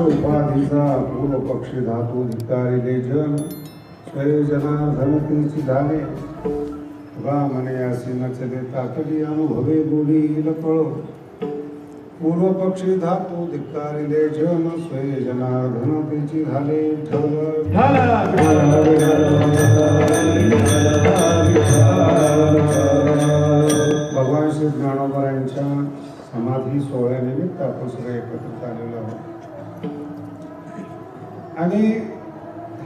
उपाधीचा पूर्व पक्षी धातू धिक्कारिले जन स्वय जनार्दन तीची झाले तुका म्हणे असे नचले ताकदी अनुभवे बोलील कळो पूर्व पक्षी धातू धिक्कारिले जन स्वय जनार्दन तीची झाले भगवान श्री ज्ञानोबा यांच्या समाधी सोहळ्यानिमित्त आपण सगळे एकत्रित आलेलो आहोत आणि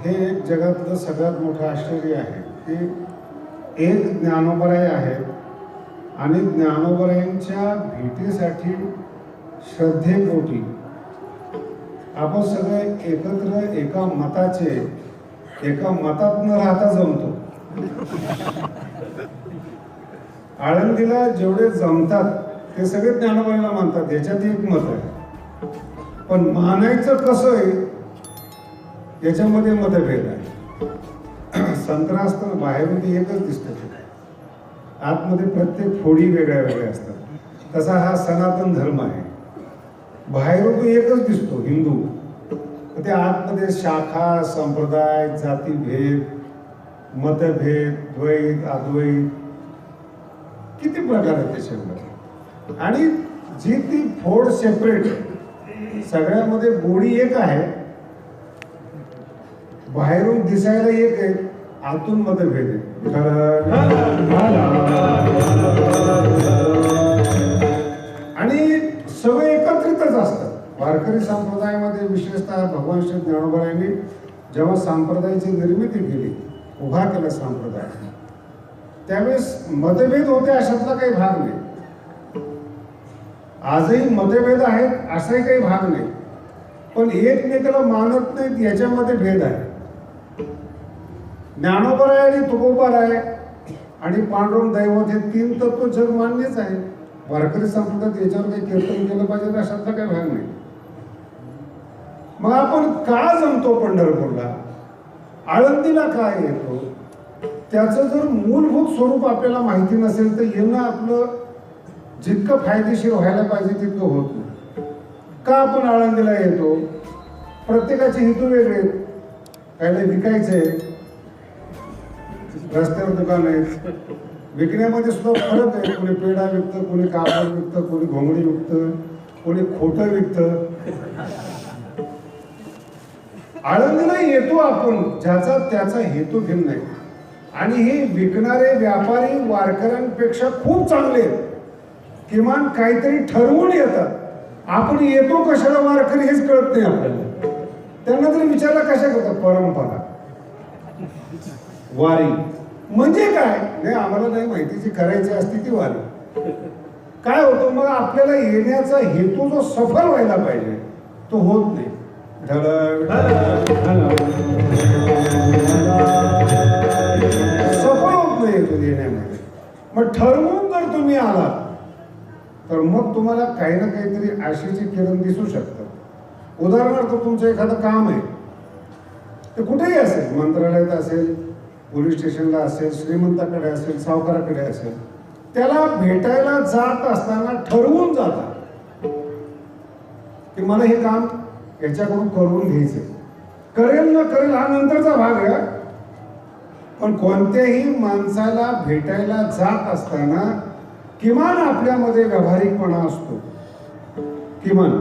हे एक जगातलं सगळ्यात मोठं आश्चर्य आहे की एक ज्ञानोबराय आहेत आणि ज्ञानोबरायांच्या भेटीसाठी श्रद्धेपोटी आपण सगळे एकत्र एका मताचे एका मतात न राहता जमतो. आळंदीला जेवढे जमतात ते सगळे ज्ञानोबाईला मानतात याच्यात एक मत आहे, पण मानायचं कसं आहे याच्यामध्ये मतभेद आहे. संत्रा असताना बाहेरून एकच दिसतं, आतमध्ये प्रत्येक फोडी वेगळ्या वेगळ्या असतात. तसा हा सनातन धर्म आहे, बाहेरून एकच दिसतो हिंदू, त्या आतमध्ये शाखा संप्रदाय जातीभेद मतभेद द्वैत अद्वैत किती प्रकार आहेत त्याच्यामध्ये. आणि जी ती फोड सेपरेट सगळ्यामध्ये गोडी एक आहे, बाहेरून दिसायला एक आहे आतून मतभेद आहे. आणि सगळे एकत्रितच असतात. वारकरी संप्रदायामध्ये विशेषतः भगवान श्री ज्ञानोबरायांनी जेव्हा संप्रदायाची निर्मिती केली, उभा केला संप्रदाय, त्यावेळेस मतभेद होते अशातला काही भाग नाही. आजही मतभेद आहेत असाही काही भाग नाही, पण एकमेकाला मानत नाहीत याच्यामध्ये भेद आहे. ज्ञानोबराय आणि तुकोबाराय आणि पांडुरंग दैवत हे तीन तत्व जग मान्यच आहे. वारकरी संप्रदायात याच्यावर काही कीर्तन केलं पाहिजे अशातला काही भाग नाही. मग आपण का जमतो पंढरपूरला, आळंदीला काय येतो, त्याचं जर मूलभूत स्वरूप आपल्याला माहिती नसेल तर येणं आपलं जितकं फायदेशीर व्हायला पाहिजे तितकं होत नाही. का आपण आळंदीला येतो, प्रत्येकाचे हेतू वेगळे. काहीला विकायचे, रस्त्यावर दुकान आहेत, विकण्यामध्ये सुद्धा फरक आहे. कोणी पेढा विकतं, कोणी कापड विकतं, कोणी घोंगडी विकतं, कोणी खोटं विकतं. आळंदीला येतो आपण ज्याचा त्याचा हेतू घेऊन नाही. आणि हे विकणारे व्यापारी वारकऱ्यांपेक्षा खूप चांगले आहेत, किमान काहीतरी ठरवून येतात. आपण येतो कशाला वारकरी हेच कळत नाही आपल्याला. त्यांना तरी विचारला कशा करतात, परंपरा वारी म्हणजे काय नाही आम्हाला नाही माहिती, जी करायची असते ती वारी. काय होतं मग आपल्याला येण्याचा हेतू जो सफल व्हायला पाहिजे तो होत नाही. सफल होत नाही येतो येण्यामध्ये. मग ठरवून जर तुम्ही आलात तर मग तुम्हाला काही ना काहीतरी आशेचे किरण दिसू शकतात. उदाहरणार्थ तुमचं एखादं काम आहे, ते कुठेही असेल, मंत्रालयात असेल, पोलीस स्टेशनला असेल, श्रीमंताकडे असेल, सावकाराकडे असेल, त्याला भेटायला जात असताना ठरवून जातात की मला हे काम याच्याकडून करून घ्यायचं. करेल न करेल हा नंतरचा भाग आहे. पण कोणत्याही माणसाला भेटायला जात असताना किमान आपल्यामध्ये व्यावहारिकपणा असतो. किमान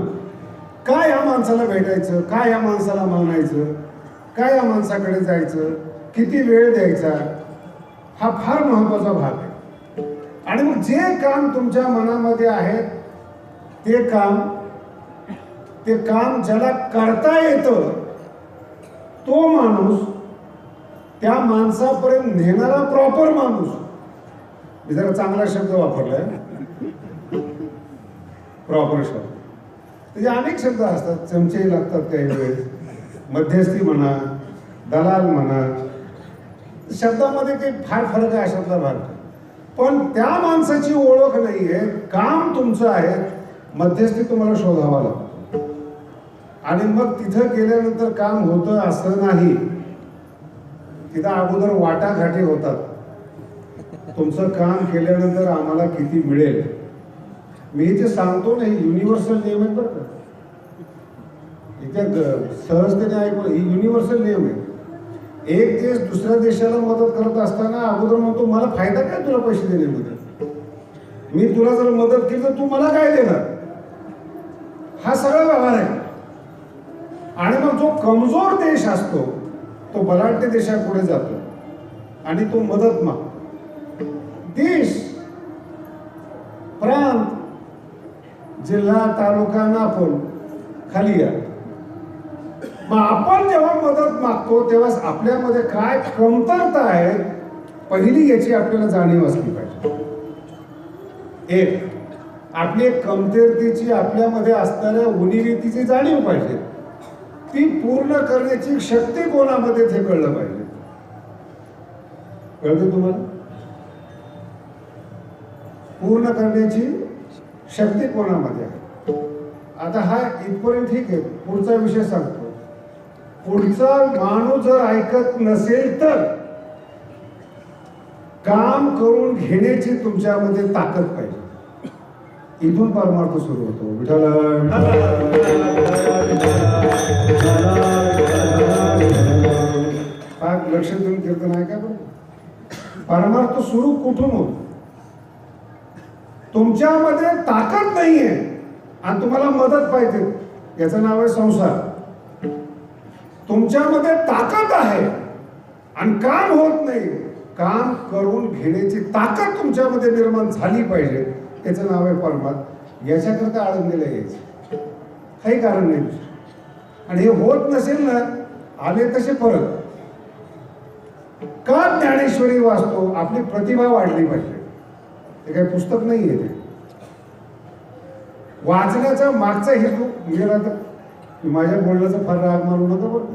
काय या माणसाला भेटायचं, काय या माणसाला मानायचं, काय या माणसाकडे जायचं, किती वेळ द्यायचा, हा फार महत्वाचा भाग आहे. आणि मग जे काम तुमच्या मनामध्ये आहे ते काम ज्याला करता येतं तो माणूस, त्या माणसापर्यंत नेणारा प्रॉपर माणूस. मी जरा चांगला शब्द वापरलाय, प्रॉपर शब्द. त्याचे अनेक शब्द असतात, चमचे लागतात काही वेळेस, मध्यस्थी म्हणा, दलाल म्हणा, शब्दामध्ये काही फार फरक आहे अशातला भाग. पण त्या माणसाची ओळख नाहीये, काम तुमचं आहे, मध्यस्थी तुम्हाला शोधावा लागतो. आणि मग तिथं गेल्यानंतर काम होतं असं नाही, तिथं अगोदर वाटाघाटी होतात. तुमचं काम केल्यानंतर आम्हाला किती मिळेल, मी जे सांगतो नाही युनिव्हर्सल नियम आहे बरं का. इथे सहजतेने ऐकून ही युनिव्हर्सल नियम आहे. एक देश दुसऱ्या देशाला मदत करत असताना अगोदर म्हणतो मला फायदा काय तुला पैसे देण्यामध्ये, मी तुला जर मदत केली तर तू मला काय देणार. हा सगळा व्यवहार आहे. आणि मग जो कमजोर देश असतो तो बलाढ्य देशापुढे जातो आणि तो मदत मागतो. देश, प्रांत, जिल्हा, तालुका, नापण खाली या. मग आपण जेव्हा मदत मागतो तेव्हा आपल्यामध्ये काय कमतरता आहे पहिली याची आपल्याला जाणीव असली पाहिजे. एक आपली एक कमतरतेची, आपल्यामध्ये असणाऱ्या उणिवीतीची जाणीव पाहिजे. ती पूर्ण करण्याची शक्ती कोणामध्ये हे कळलं पाहिजे. कळतं तुम्हाला? पूर्ण करण्याची शक्ती कोणामध्ये आहे. आता हा इथपर्यंत ठीक आहे. पुढचा विषय सांगतो. पुढचा माणूस जर ऐकत नसेल तर काम करून घेण्याची तुमच्यामध्ये ताकद पाहिजे. इथून परमार्थ सुरू होतो. विठ्ठल लक्ष देऊन कीर्तन आहे का बरं. परमार्थ सुरू कुठून होतो? तुमच्यामध्ये ताकद नाहीये आणि तुम्हाला मदत पाहिजे, याचं नाव आहे संसार. तुमच्यामध्ये ताकद आहे आणि काम होत नाही, काम करून घेण्याची ताकद तुमच्यामध्ये निर्माण झाली पाहिजे, याचं नाव आहे परमार्थ. याच्याकरता आळंदीला यायचं काही कारण नाही. आणि हे होत नसेल ना, आले तसे परत का ज्ञानेश्वरी वाचतो? आपली प्रतिभा वाढली पाहिजे. ते काही पुस्तक नाही आहे. ते वाचण्याचा मागचा हेतू मेरा तर माझ्या बोलण्याचा फार राग मानू नका बरं.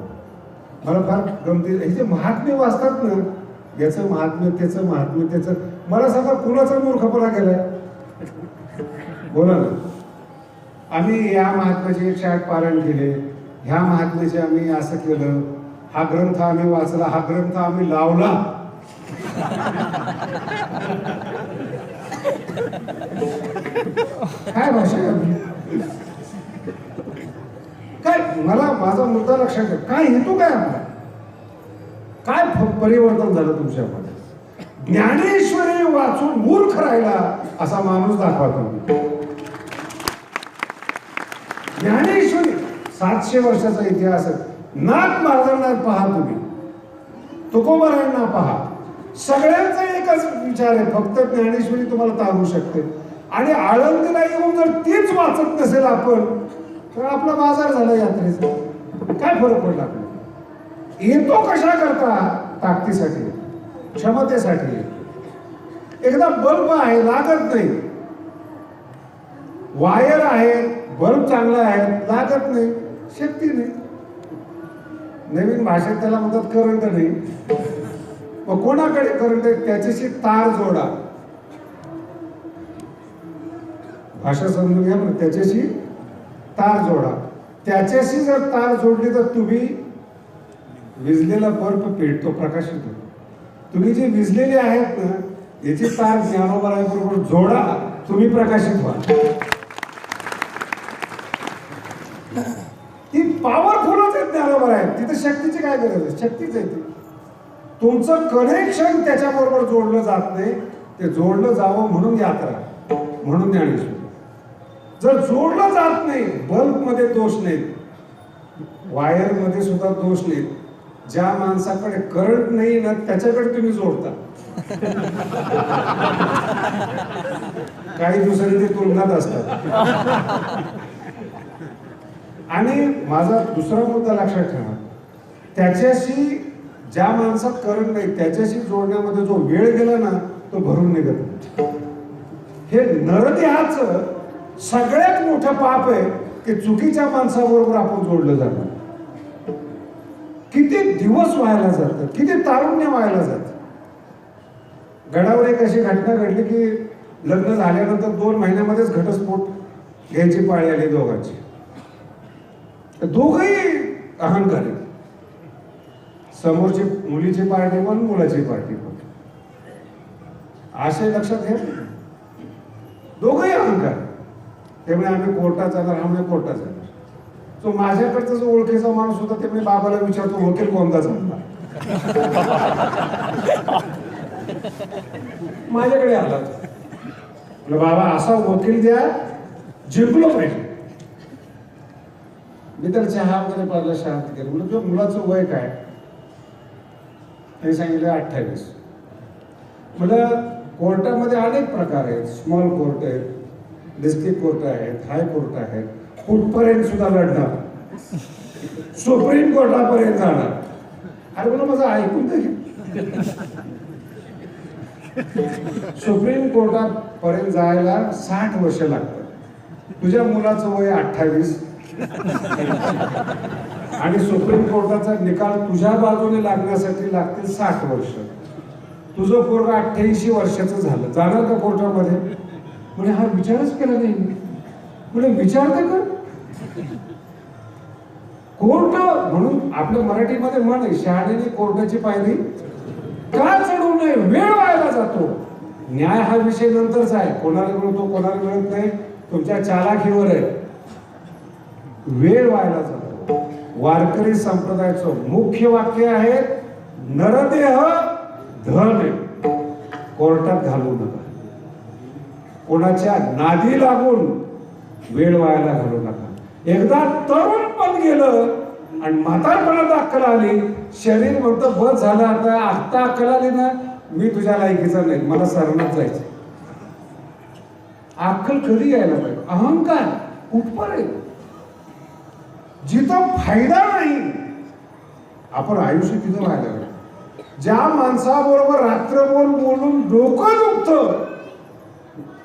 मला फार गमती हे जे महात्म्य वाचतात ना, याचं महात्म्य, त्याचं महात्म्य, त्याचं. मला सांगा कुणाचा मूर्खपणा केलाय? बोला ना. आम्ही या महात्म्याचे 108 पारायण केले, ह्या महात्म्याचे आम्ही असं केलं, हा ग्रंथ आम्ही वाचला, हा ग्रंथ आम्ही लावला. काय भाषा काय? मला माझा मुद्दा लक्षात घ्या. काय हेतू काय आपला? काय परिवर्तन झालं तुमच्यामध्ये? ज्ञानेश्वरी वाचून मूर्ख राहिला असा माणूस दाखवा तुम्ही. ज्ञानेश्वरी 700 वर्षाचा इतिहास आहे. नाथ महाराजांना पहा तुम्ही, तुकोबारायांना पहा, सगळ्यांचा एकच विचार आहे, फक्त ज्ञानेश्वरी तुम्हाला तारू शकते. आणि आळंदीला येऊन जर तीच वाचत नसेल आपण, तर आपला बाजार झाला यात्रेचा. काय फरक पडला आपल्याला? येतो कशा करता? ताकदीसाठी, क्षमतेसाठी. एकदा बल्ब आहे, लागत नाही. वायर आहे, बल्ब चांगला आहे, लागत नाही, शक्ती नाही. नवीन भाषेत त्याला म्हणतात करंट नाही. मग कोणाकडे करंट आहे? त्याच्याशी तार जोडा. भाषा समजून घ्या ना. त्याच्याशी तार जोडा. त्याच्याशी जर तार जोडली तर तुम्ही विजलेला बल्ब पेटतो, प्रकाशित होतो. तुम्ही जे विजलेले आहेत ना, याची तार ज्ञानोबराबरोबर जोडा, तुम्ही प्रकाशित व्हा. ती पॉवरफुलच आहे ज्ञानोबर आहे. तिथे शक्तीची काय गरज आहे? शक्तीच आहे ती. तुमचं कनेक्शन त्याच्याबरोबर जोडलं जात नाही. ते जोडलं जावं म्हणून यात्रा, म्हणून ज्ञानेश्वरी. जर जोडलं जात नाही, बल्ब मध्ये दोष नाहीत, वायर मध्ये सुद्धा दोष नाहीत. ज्या माणसाकडे करंट नाही ना, त्याच्याकडे तुम्ही जोडता. काही दुसरे ते तुलनात असतात. आणि माझा दुसरा मुद्दा लक्षात ठेवा, त्याच्याशी ज्या माणसात करंट नाही त्याच्याशी जोडण्यामध्ये जो वेळ गेला ना, तो भरून निघत नाही. हे नरदेहाचं सगळ्यात मोठं पाप आहे की चुकीच्या माणसाबरोबर आपण जोडलं जातं. किती दिवस व्हायला जातात, किती तारुण्य व्हायला जातं. गडावर एक अशी घटना घडली की लग्न झाल्यानंतर 2 महिन्यामध्येच घटस्फोट घ्यायची पाळी आली दोघांची. दोघही अहंकारी, समोरची मुलीची पार्टी पण, मुलाची पार्टी पण. असे लक्षात घ्या, दोघही अहंकार. त्यामुळे आम्ही कोर्टात जाणार, आम्ही कोर्टात जाणार. तो माझ्याकडचा जो ओळखीचा माणूस होता ते म्हणजे बाबाला विचारतो वकील कोणता झाला. माझ्याकडे आला बाबा असा वकील द्या जिंकलो पाहिजे. मी तर चहा वगैरे पाहिला शांत केलं. म्हणजे तुझ्या मुलाचं वय काय? त्यांनी सांगितलं 28. म्हणजे कोर्टामध्ये अनेक प्रकार आहेत. स्मॉल कोर्ट आहेत, डिस्ट्रिक्ट कोर्ट आहेत, हाय कोर्ट आहेत, कुठपर्यंत सुद्धा लढणार, सुप्रीम कोर्टापर्यंत जाणार. अरे बोला माझं ऐकून तर सुप्रीम कोर्टात पर्यंत जायला 60 वर्ष लागतात. तुझ्या मुलाचं वय 28 आणि सुप्रीम कोर्टाचा निकाल तुझ्या बाजूने लागण्यासाठी लागतील 60 वर्ष. तुझं पोरग 88 वर्षाचं झालं, जाणार का कोर्टामध्ये? म्हणजे हा विचारच केला नाही. म्हणजे विचार तर कर. कोर्ट म्हणून आपल्या मराठीमध्ये म्हण आहे, शहाण्याने कोर्टाची पायरी का चढू नये, वेळ व्हायला जातो. न्याय हा विषय नंतरचा आहे, कोणाला मिळतो कोणाला मिळत नाही, तुमच्या चालाखीवर आहे. वेळ व्हायला जातो. वारकरी संप्रदायाचं मुख्य वाक्य आहे, नरदेह धन आहे, कोर्टात घालू नका. कोणाच्या नादी लागून वेळ व्हायला घालू नका. एकदा तरुण पण गेलं आणि म्हातारपणात अक्कल आली, शरीर म्हणतं बस झालं, आता अक्कल आली ना, मी तुझ्या लायकीचा नाही, मला सरणात जायचं. अक्कल कधी यायला पाहिजे? अहंकार कुठपर्यंत? जिथं फायदा नाही आपण आयुष्य तिथं व्हायला पाहिजे. ज्या माणसाबरोबर रात्रभर बोलून डोकं दुखतं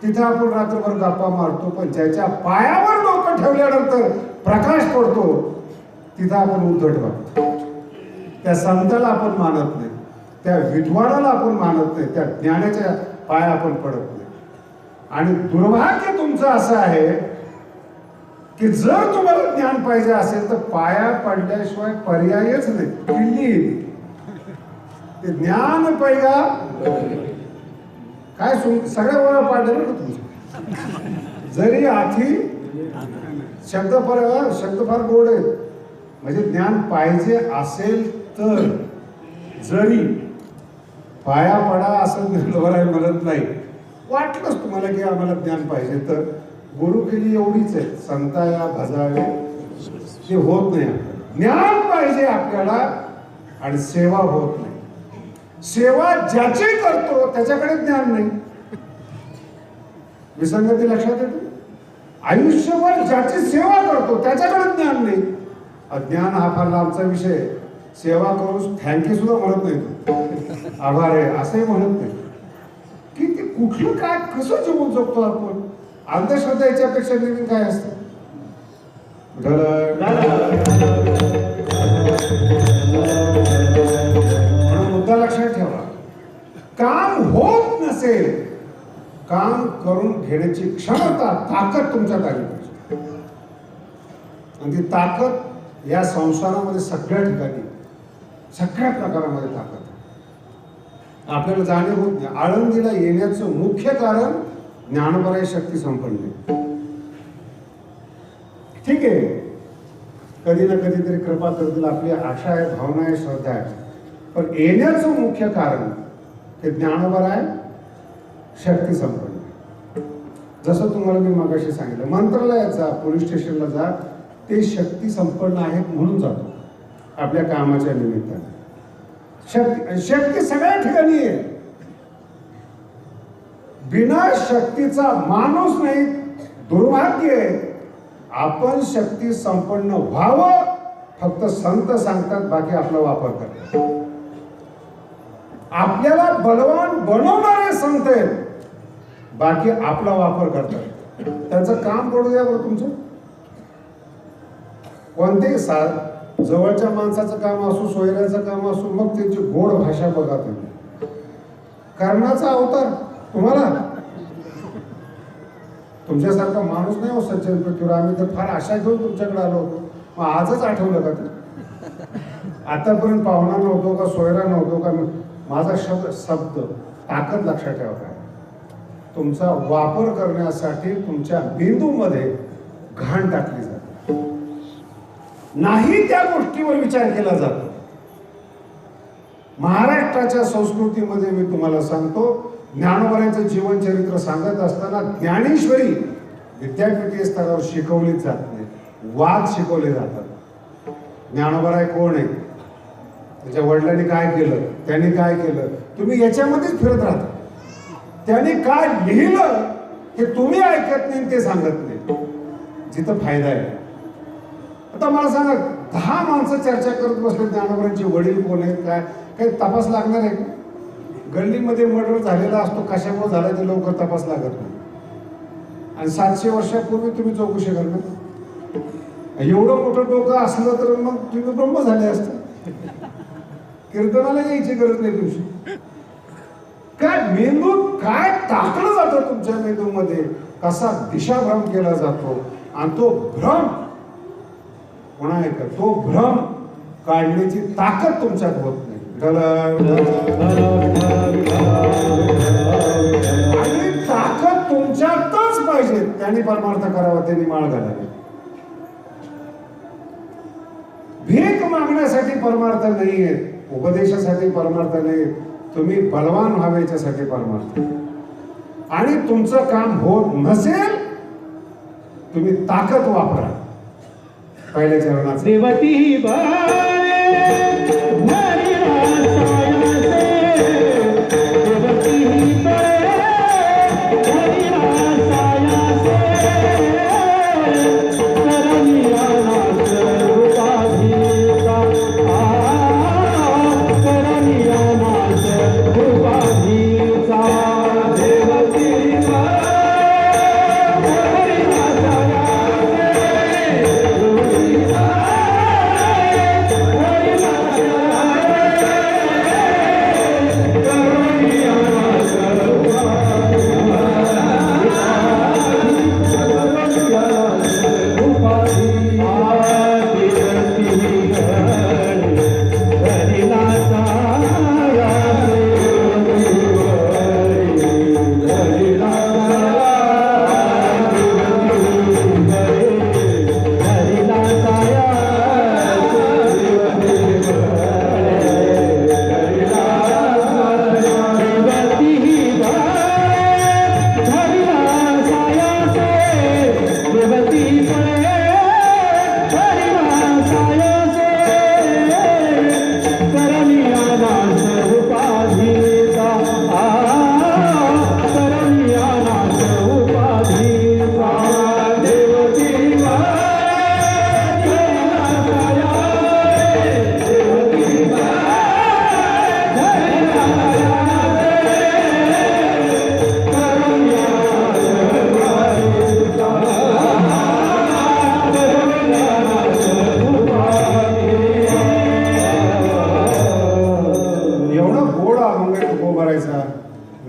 तिथं आपण रात्रभर गप्पा मारतो, पण ज्याच्या पायावर डोकं ठेवल्यानंतर प्रकाश पडतो तिथं आपण उद्धट वागतो. त्या संताला आपण मानत नाही, त्या विद्वानाला आपण मानत नाही, त्या ज्ञानाच्या पाया आपण पडत नाही. आणि दुर्भाग्य तुमचं असं आहे की जर तुम्हाला ज्ञान पाहिजे असेल तर पाया पडल्याशिवाय पर्यायच नाही. किल्ली ते ज्ञान पैगा काय सगळ्या वेळा पाडलं ना तुमचं. जरी आधी शब्द फार गोड आहेत. म्हणजे ज्ञान पाहिजे असेल तर जरी पाया पडा असं म्हणत नाही. वाटलंच तुम्हाला की आम्हाला ज्ञान पाहिजे तर गुरु केली एवढीच आहे, संताया भजावे ते होत नाही. ज्ञान पाहिजे आपल्याला आणि सेवा होत नाही. सेवा ज्याची करतो त्याच्याकडे ज्ञान नाही. विसंगती लक्षात येते. आयुष्यभर ज्याची सेवा करतो त्याच्याकडे ज्ञान नाही. अज्ञान हा फार लांबचा विषय. सेवा करून थँक्यू सुद्धा म्हणत नाही, आभार आहे असंही म्हणत नाही. की ते कुठलं काय कसं जीवन जगतो आपण. अंधश्रद्धा याच्यापेक्षा नवीन काय असतं? म्हणून मुद्दा लक्षात ठेवा, काम होत नसेल, काम करून घेण्याची क्षमता ताकद तुमच्यात आली पाहिजे. आणि ती ताकद या संसारामध्ये सगळ्या ठिकाणी सगळ्या प्रकारामध्ये ताकद आपल्याला जाणीव होत नाही. आळंदीला येण्याचं मुख्य कारण ज्ञानोबराय शक्ती संपन्न. ठीक आहे, कधी ना कधीतरी कृपा करतील, आपली आशा आहे, भावना आहे, श्रद्धा आहे. पण येण्याचं मुख्य कारण ते ज्ञानोबराय शक्ती संपन्न. जसं तुम्हाला मी मगाशी सांगितलं, मंत्रालयात जा, पोलीस स्टेशनला जा, ते शक्ती संपन्न आहेत म्हणून जातो आपल्या कामाच्या निमित्ताने. शक्ती सगळ्या ठिकाणी आहे. बिना शक्तीचा माणूस नाही. दुर्भाग्य आहे आपण शक्ती संपन्न व्हावं फक्त संत सांगतात, बाकी आपला वापर करतात. आपल्याला बलवान बनवणारे संत आहेत, बाकी आपला वापर करतात. त्यांचं काम पडू द्या बरं. तुमचं कोणतेही जवळच्या माणसाचं काम असो, सोयऱ्याचं काम असो, मग त्यांची गोड भाषा बघा तुम्ही. कर्णाचा अवतार तुम्हाला तुमच्यासारखा माणूस नाही हो सज्जन पृथ्वीवर. आम्ही तर फार आशा घेऊन तुमच्याकडे आलो होतो. मग आजच आठवलं का ते? आतापर्यंत पाहुणा नव्हतो का, सोयरा नव्हतो का? माझा शब्द ताकद लक्षात ठेवा. काय तुमचा वापर करण्यासाठी तुमच्या बिंदूमध्ये घाण टाकली जाते. नाही त्या गोष्टीवर विचार केला जातो. महाराष्ट्राच्या संस्कृतीमध्ये मी तुम्हाला सांगतो, ज्ञानोबांचं जीवनचरित्र सांगत असताना ज्ञानेश्वरी विद्यापीठीय स्तरावर शिकवलीच जात नाही, वाद शिकवले जातात. ज्ञानोबा कोण आहे, त्याच्या वडिलांनी काय केलं, त्यांनी काय केलं, तुम्ही याच्यामध्येच फिरत राहता. त्याने काय लिहिलं हे तुम्ही ऐकत नाही, ते सांगत नाही जिथं फायदा आहे. आता मला सांगा, 10 माणसं चर्चा करत बसले ज्ञानोबांचे वडील कोण आहेत, काय काही तपास लागणार आहे? गल्लीमध्ये मर्डर झालेला असतो, कशामुळे झाला ते लवकर तपास लागत नाही. आणि 700 वर्षापूर्वी तुम्ही चौकशी करणार? एवढं मोठं डोकं असलं तर मग तुम्ही ब्रह्म झाले असते, कीर्तनाला यायची गरज नाही तुमची. काय मेंदूत काय टाकलं जातं तुमच्या मेंदूमध्ये, कसा दिशाभ्रम केला जातो. आणि तो भ्रम कोणा आहे का, तो भ्रम काढण्याची ताकद तुमच्यात होत नाही. आणि ताकद तुमच्यातच पाहिजे. त्यांनी परमार्थ करावा, त्यांनी माळ घालावी. भीक मागण्यासाठी परमार्थ नाहीये, उपदेशासाठी परमार्थ नाही. तुम्ही बलवान व्हावे याच्यासाठी परमार्थ. आणि तुमचं काम होत नसेल, तुम्ही ताकद वापरा. पहिल्या चरणात देवती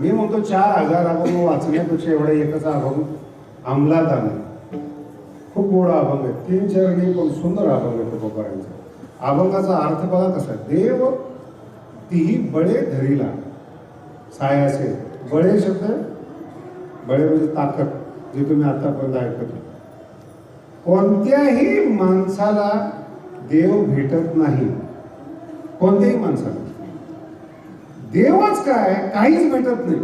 मी म्हणतो 4000 अभंग वाचण्यापेक्षा एवढा एकच अभंग अंमलात आला. खूप गोड अभंग आहे, 3 चरणी पण सुंदर अभंग आहे तुकोबारांचा. अभंगाचा अर्थ बघा कसा, देव तीही बळे धरीला सायासे. बळे शब्द, बळे म्हणजे ताकद, जे तुम्ही आतापर्यंत ऐकत. कोणत्याही माणसाला देव भेटत नाही, कोणत्याही माणसाला. देवच काय, काहीच भेटत नाही.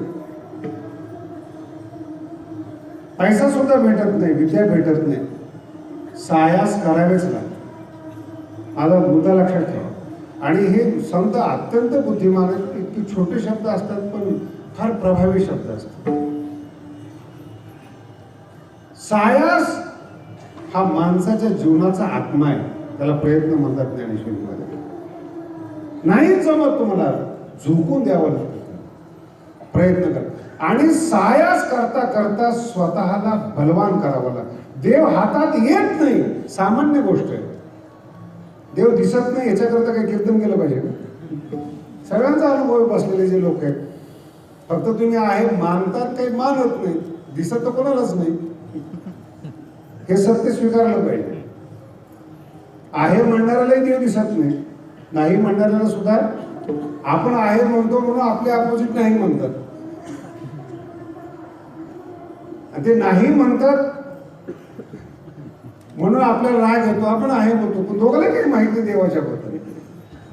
पैसा सुद्धा भेटत नाही, विद्या भेटत नाही, सायास करावेच लागते. माझा मुद्दा लक्षात ठेवा. आणि हे संत अत्यंत बुद्धिमान आहेत. इतके छोटे शब्द असतात पण फार प्रभावी शब्द असतात. सायास हा माणसाच्या जीवनाचा आत्मा आहे, त्याला प्रयत्न म्हणतात ज्ञानेश्वरीमध्ये. नाही जमत तुम्हाला, झुकून द्यावं लागतं, प्रयत्न करा. आणि सायास करता करता स्वतःला बलवान करावं लागतं. देव हातात येत नाही, सामान्य गोष्ट आहे. देव दिसत नाही याच्याकरता काही कीर्तन केलं पाहिजे का? सगळ्यांचा अनुभव बसलेले जे लोक आहेत, फक्त तुम्ही आहे मानतात, काही मानत नाही, दिसत तर कोणालाच नाही. हे सत्य स्वीकारलं पाहिजे. आहे म्हणणाऱ्यालाही देव दिसत नाही, नाही म्हणणाऱ्याला सुद्धा आपण आहे म्हणतो म्हणून आपले अपोजिट नाही म्हणतात. ते नाही म्हणतात म्हणून आपल्याला राग येतो, आपण आहे म्हणतो, पण दोघांना काही माहिती देवाच्या बद्दल.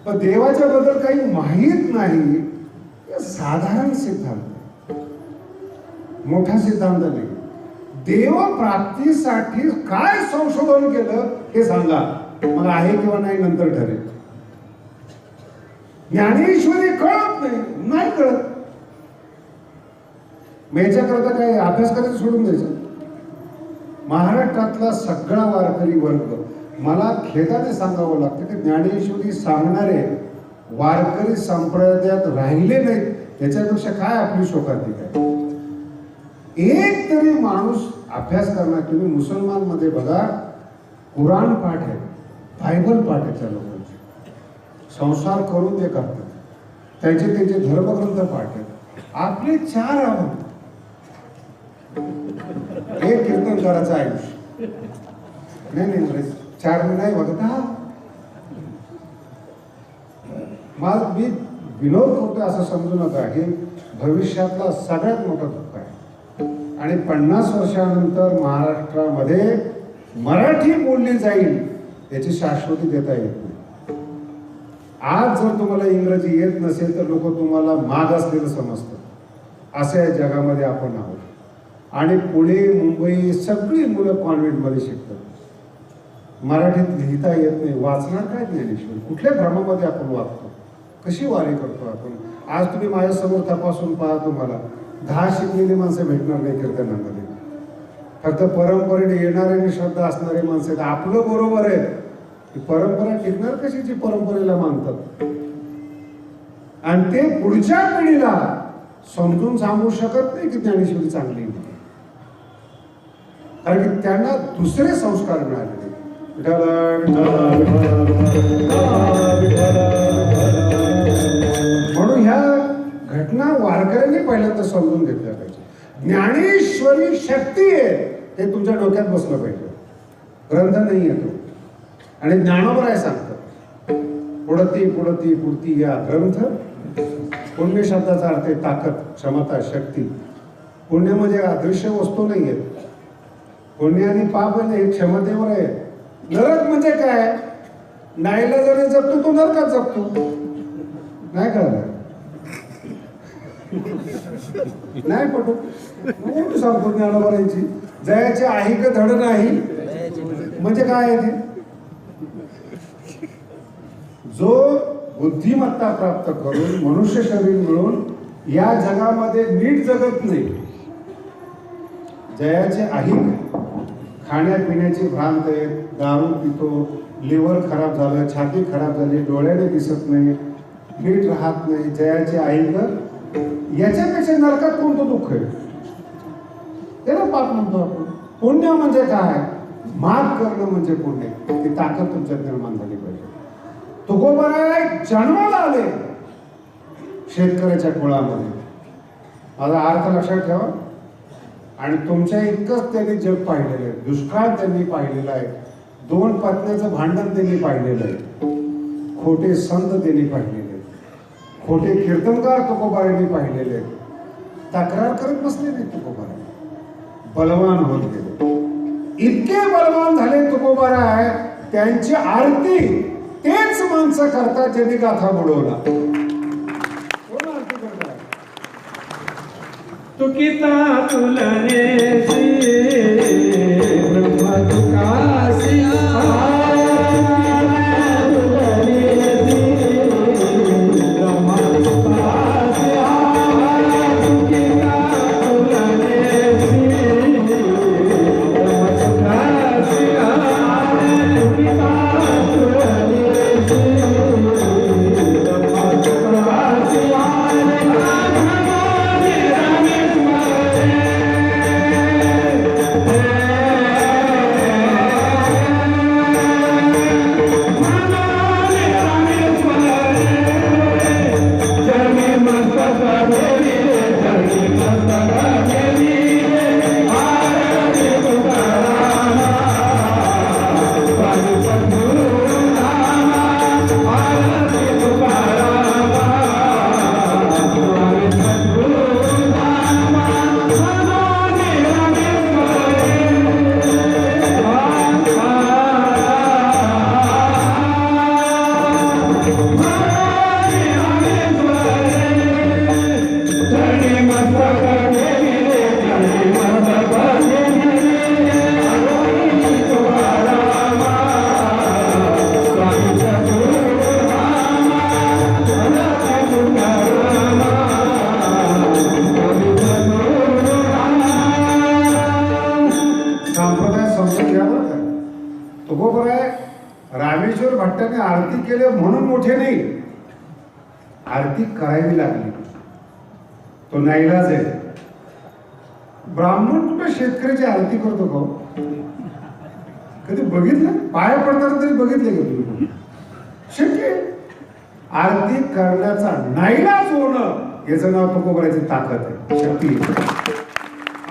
पण देवाच्या बद्दल काही माहीत नाही, साधारण सिद्धांत, मोठा सिद्धांत नाही. देव प्राप्तीसाठी काय संशोधन केलं हे सांगा, मला आहे किंवा नाही नंतर ठरेल. ज्ञानेश्वरी कळत नाही कळत. याच्याकरता काय अभ्यास करायचं सोडून द्यायचं. महाराष्ट्रातला सगळा वारकरी वर्ग, मला खेदाने सांगावं लागतं की ज्ञानेश्वरी सांगणारे वारकरी संप्रदायात राहिले नाहीत. त्याच्यापेक्षा काय आपली शोकांतिक आहे. एक तरी माणूस अभ्यास करणार. तुम्ही मुसलमान मध्ये बघा, कुराण पाठ आहे, बायबल पाठ आहे त्या लोकांचे, संसार करून ते करतात, त्यांचे धर्मग्रंथ पाठ आहेत. आपले 4 आव्हान, एक कीर्तन करायचं आयुष्य नाही 4 नाही बघत. मी विनोद करतोय असं समजू नका, हे भविष्यातला सगळ्यात मोठा दुःख आहे. आणि 50 वर्षानंतर महाराष्ट्रामध्ये मराठी बोलली जाईल याची शाश्वती देता येत नाही. आज जर तुम्हाला इंग्रजी येत नसेल तर लोक तुम्हाला माग असलेलं समजतात. अशा जगामध्ये आपण आहोत. आणि पुणे मुंबई सगळी मुलं कॉन्व्हेंटमध्ये शिकतात. मराठीत लिहिता येत नाही, वाचणार काय ज्ञानेश्वर? कुठल्या धर्मामध्ये आपण वागतो, कशी वारी करतो आपण? आज तुम्ही माझ्यासमोर तपासून पहा, तुम्हाला 10 शिकलेली माणसं भेटणार नाही कीर्तनामध्ये. फक्त परंपरेने येणारे आणि श्रद्धा असणारे माणसं आहेत. आपलं बरोबर आहे, परंपरा टिकणार कशी जी परंपरेला मानतात? आणि ते पुढच्या पिढीला समजून सांगू शकत नाही की ज्ञानेश्वरी चांगली नाही, कारण की त्यांना दुसरे संस्कार मिळालेले. म्हणून ह्या घटना वारकऱ्यांनी पहिल्यांदा समजून घेतल्या पाहिजे. ज्ञानेश्वरी शक्ती आहे हे तुमच्या डोक्यात बसलं पाहिजे. ग्रंथ नाही येतो. आणि ज्ञानोबराय सांगतात, पुढती पुढती पुढती या ग्रंथ. पुण्य शब्दाचा अर्थ आहे ताकद, क्षमता, शक्ती. पुण्य म्हणजे अदृश्य वस्तू नाही आहे. पुण्य आणि पाप म्हणजे क्षमतेवर आहे. नरक म्हणजे काय? नाईलाजाने जगतो तो नरकात जगतो. नाही कळलं? नाही पटू म्हणून सांगतो ज्ञानोबरायची जयाची आहे का धड नाही म्हणजे काय आहे ते? जो बुद्धिमत्ता प्राप्त करून मनुष्य शरीर मिळून या जगामध्ये नीट जगत नाही, जयाचे आहे खाण्यापिण्याची भ्रांत आहे, दारू पितो, लिव्हर खराब झालं, छाती खराब झाली, डोळ्याने दिसत नाही, नीट राहत नाही, जयाचे ऐक, याच्यापेक्षा नरकात कोणतं दुःख आहे? त्याला पाप म्हणतो आपण. पुण्य म्हणजे काय? माग करणं म्हणजे पुण्य. ती ताकद तुमच्यात निर्माण झाली पाहिजे. तुकोबाराय जन्माला आले शेतकऱ्याच्या कुळामध्ये. माझा अर्थ लक्षात ठेवा. आणि तुमच्या इतकंच त्यांनी जग पाहिलेलं आहे. दुष्काळ त्यांनी पाहिलेला आहे. 2 पत्न्याचं भांडण त्यांनी पाहिलेलं आहे. खोटे संत त्यांनी पाहिलेले आहेत. खोटे कीर्तनकार तुकोबारायांनी पाहिलेले आहेत. तक्रार करत बसले नाही तुकोबाराय. बलवान होत गेले. इतके बलवान झाले तुकोबाराय, त्यांची आरती तेच माणसं करतात ज्यांनी गाथा बुडवला. कोण आरती करतात? तुकिता तुलनेसी ब्रह्म तुकासी Yeah. तो बरोबर आहे. रामेश्वर भट्टाने आरती केले म्हणून मोठे नाही, आरती करावी लागली, तो नाईलाज आहे. ब्राह्मण कुठे शेतकऱ्याची आरती करतो का? कधी बघितलं? पाय पडताना तरी बघितले का तुम्ही? शक्य आहे. आरती करण्याचा नाईलाज होणं याचं नाव तुकोबराची ताकद आहे, शक्ती आहे.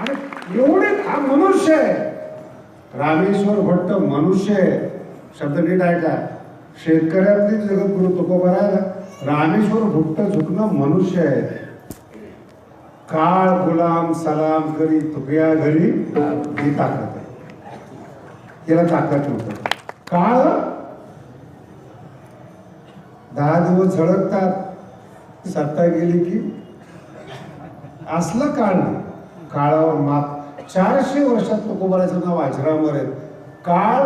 आणि एवढे हा मनुष्य आहे. रामेश्वर भट्ट मनुष्य आहे. शब्द नीट ऐका. शेतकऱ्यातली जगद्गुरु तुकोबरा, रामेश्वर भट्ट झुकणं मनुष्य आहे. काळ गुलाम सलाम करी तुकया घरी, ही ताकद आहे. त्याला ताकद नव्हतं. काळ 10 दिवस झळकतात, सत्ता गेली की असलं काळ नाही. काळावर मात 400 वर्षात तुकोबराचं नाव अजरामर आहे. काळ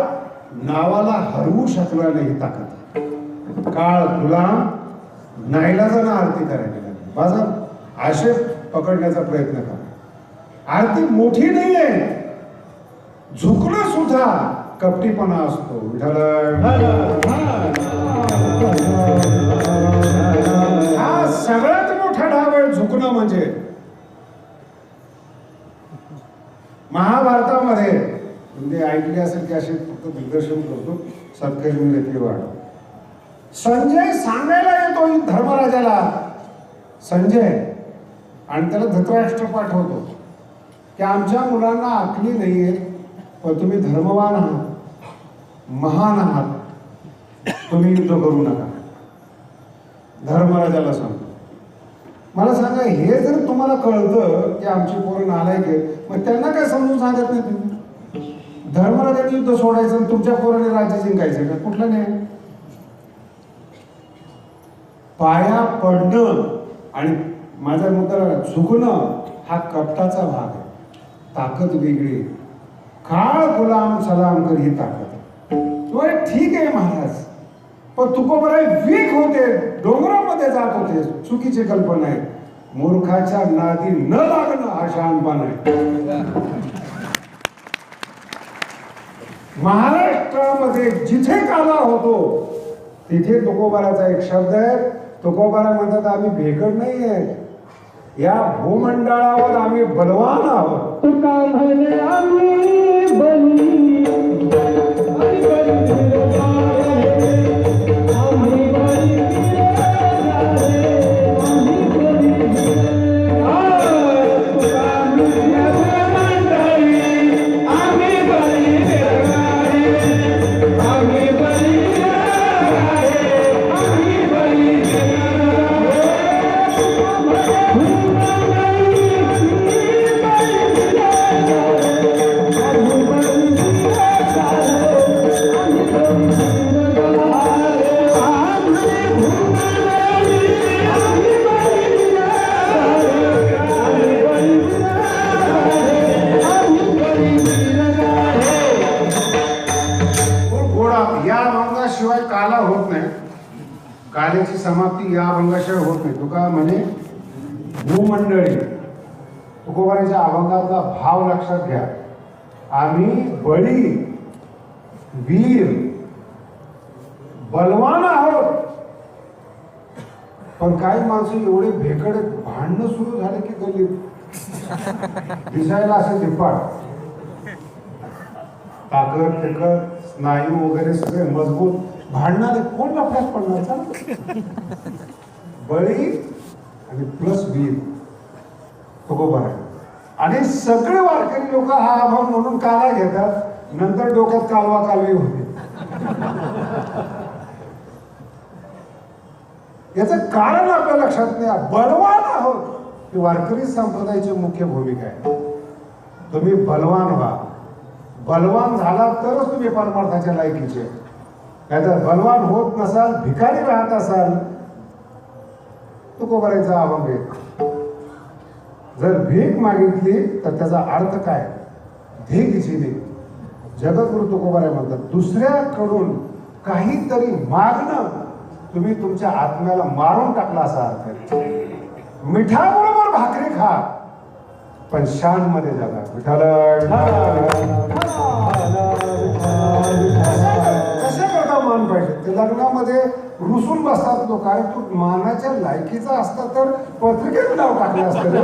नावाला हरवू शकला नाही, ही ताकद आहे. काळ गुलाम नाईलाजानं आरती करायला लागली. माझा आशय पकडण्याचा प्रयत्न करा. आरती मोठी नाही आहे, झुकणं सुद्धा कपटीपणा असतो. हा सगळ्यात मोठा डाव आहे झुकणं. म्हणजे महाभारतामध्ये म्हणजे ऐकले असेल की असे फक्त दिग्दर्शन करतो सत्कर्मी नेत्री वाढ. संजय सांगायला येतो धर्मराजाला, संजय, आणि त्याला धृतराष्ट्र पाठवतो की आमच्या मुलांना अकली नाहीये, पण तुम्ही धर्मवान आहात, महान आहात, तुम्ही युद्ध करू नका. धर्मराजाला सांगतो. मला सांगा, हे जर तुम्हाला कळतं की आमची पोरं नालायक आहे, मग त्यांना काय समजून सांगत नाही तुम्ही? धर्मराजाने युद्ध सोडायचं आणि तुमच्या पोराने राज्य जिंकायचं का? कुठलं नाही. पाया पडणं आणि माझा मुद्दा झुकणं हा कपटाचा भाग आहे. ताकद वेगळी. काळ गुलाम सलाम कर, ही ताकद आहे. ठीक आहे महाराज, पण तुकोबराय वीक होते, डोंगरामध्ये जात होते, चुकीची कल्पना आहे. मूर्खाच्या नादी न लागणं हा शहाणपण आहे. महाराष्ट्रामध्ये जिथे काला होतो तिथे तुकोबाराचा एक शब्द आहे. तुकोबारा म्हणतात आम्ही भेकड नाही आहे, या भूमंडळावर आम्ही बलवान आहोत. तुका म्हणे आम्ही बली, आम्ही शिवाय काला होत नाही. काल्याची समाप्ती या अभंगाशिवाय होत नाही. तुका म्हणे भूमंडळी. तुकोबाराच्या अभंगातला भाव लक्षात घ्या. आम्ही बळी, वीर, बलवान आहोत. पण काही माणसं एवढे भेकडे, भांडणं सुरू झाले की गल्लीत दिसायला असे धिप्पाड, ताकद फिकत, स्नायू वगैरे सगळे मजबूत, भांडणारे कोण लफड्यात पडणार? बळी आणि प्लस वीर तुकोबारा. आणि सगळे वारकरी लोक हा अभाव म्हणून काला घेतात. नंतर डोक्यात कालवा कालवी होते. याचं कारण आपल्या लक्षात नाही. बलवान आहोत ही वारकरी संप्रदायाची मुख्य भूमिका आहे. तुम्ही बलवान व्हा. बलवान झाला तरच तुम्ही परमार्थाच्या लायकीचे. नाहीतर बलवान होत नसाल, भिकारी राहत असाल, तुकोबाराचा अभंग आहे. जर भीक मागितली तर त्याचा अर्थ काय? धीक झिली. जगद्गुरु तुकोबारा म्हणतात दुसऱ्याकडून काहीतरी मागणं तुम्ही तुमच्या आत्म्याला मारून टाकला असा अर्थ. मिठाबरोबर भाकरी खा, पण शान मध्ये जगा. विठाला लग्नामध्ये रुसून बसतात लोक. अरे तू मानाच्या लायकीचा असता तर पत्रिकेत नाव टाकलं असतं रे.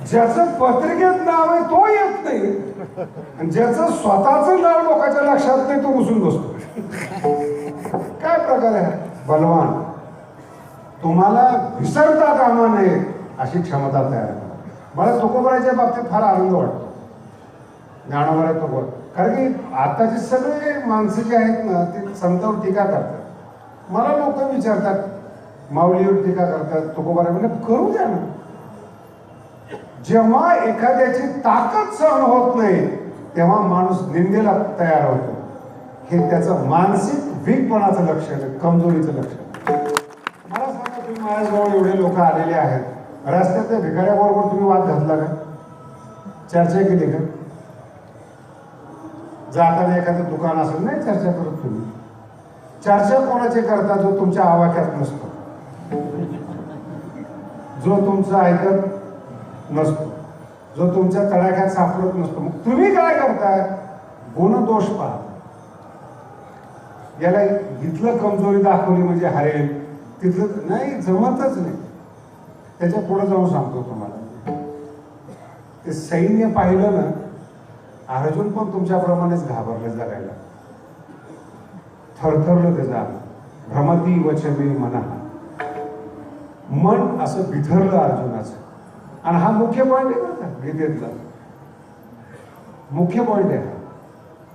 ज्याचं पत्रिकेत नाव आहे तो येत नाही, आणि ज्याचं स्वतःच नाव लोकांच्या लक्षात नाही तो रुसून बसतो. काय प्रकार आहे बलवान? तुम्हाला विसरता कामा नये अशी क्षमता तयार करा. मला तुकोबराच्या बाबतीत फार आनंद वाटतो. ज्ञानोबा तुकोबर, कारण की आताचे सगळे माणसं जे आहेत ना ते संतांवर टीका करतात. मला लोक विचारतात, माऊलीवर टीका करतात, तुकोबरा म्हणजे करू द्या ना. जेव्हा एखाद्याची ताकद सहन होत नाही तेव्हा माणूस निंदेला तयार होतो. हे त्याचं मानसिक वीकपणाचं लक्षण आहे, कमजोरीचं लक्षण. मला सांगा, तुम्ही माझ्याजवळ एवढे लोक आलेले आहेत, रस्त्यातल्या भिकाऱ्याबरोबर तुम्ही वाद घातला का? चर्चा केली का? जाताना एखादं दुकान असेल, नाही चर्चा करत तुम्ही. चर्चा कोणाचे करता? जो तुमच्या आवाक्यात नसतो, जो तुमचं ऐकत नसतो, जो तुमच्या तडाख्यात सापडत नसतो. मग तुम्ही काय करताय? गुणदोष पाहता. याला इथलं कमजोरी दाखवली म्हणजे हरेल, तिथलं नाही, जमतच नाही. त्याच्या पुढे जाऊन सांगतो तुम्हाला, ते सैन्य पाहिलं ना, अर्जुन पण तुमच्याप्रमाणेच घाबरलं जगायला, थरथरलं त्याचा. भ्रमती वचमे मना, मन असं बिथरलं अर्जुनाचं. आणि हा मुख्य पॉइंट आहे बरं का गीतेतला, मुख्य पॉइंट आहे.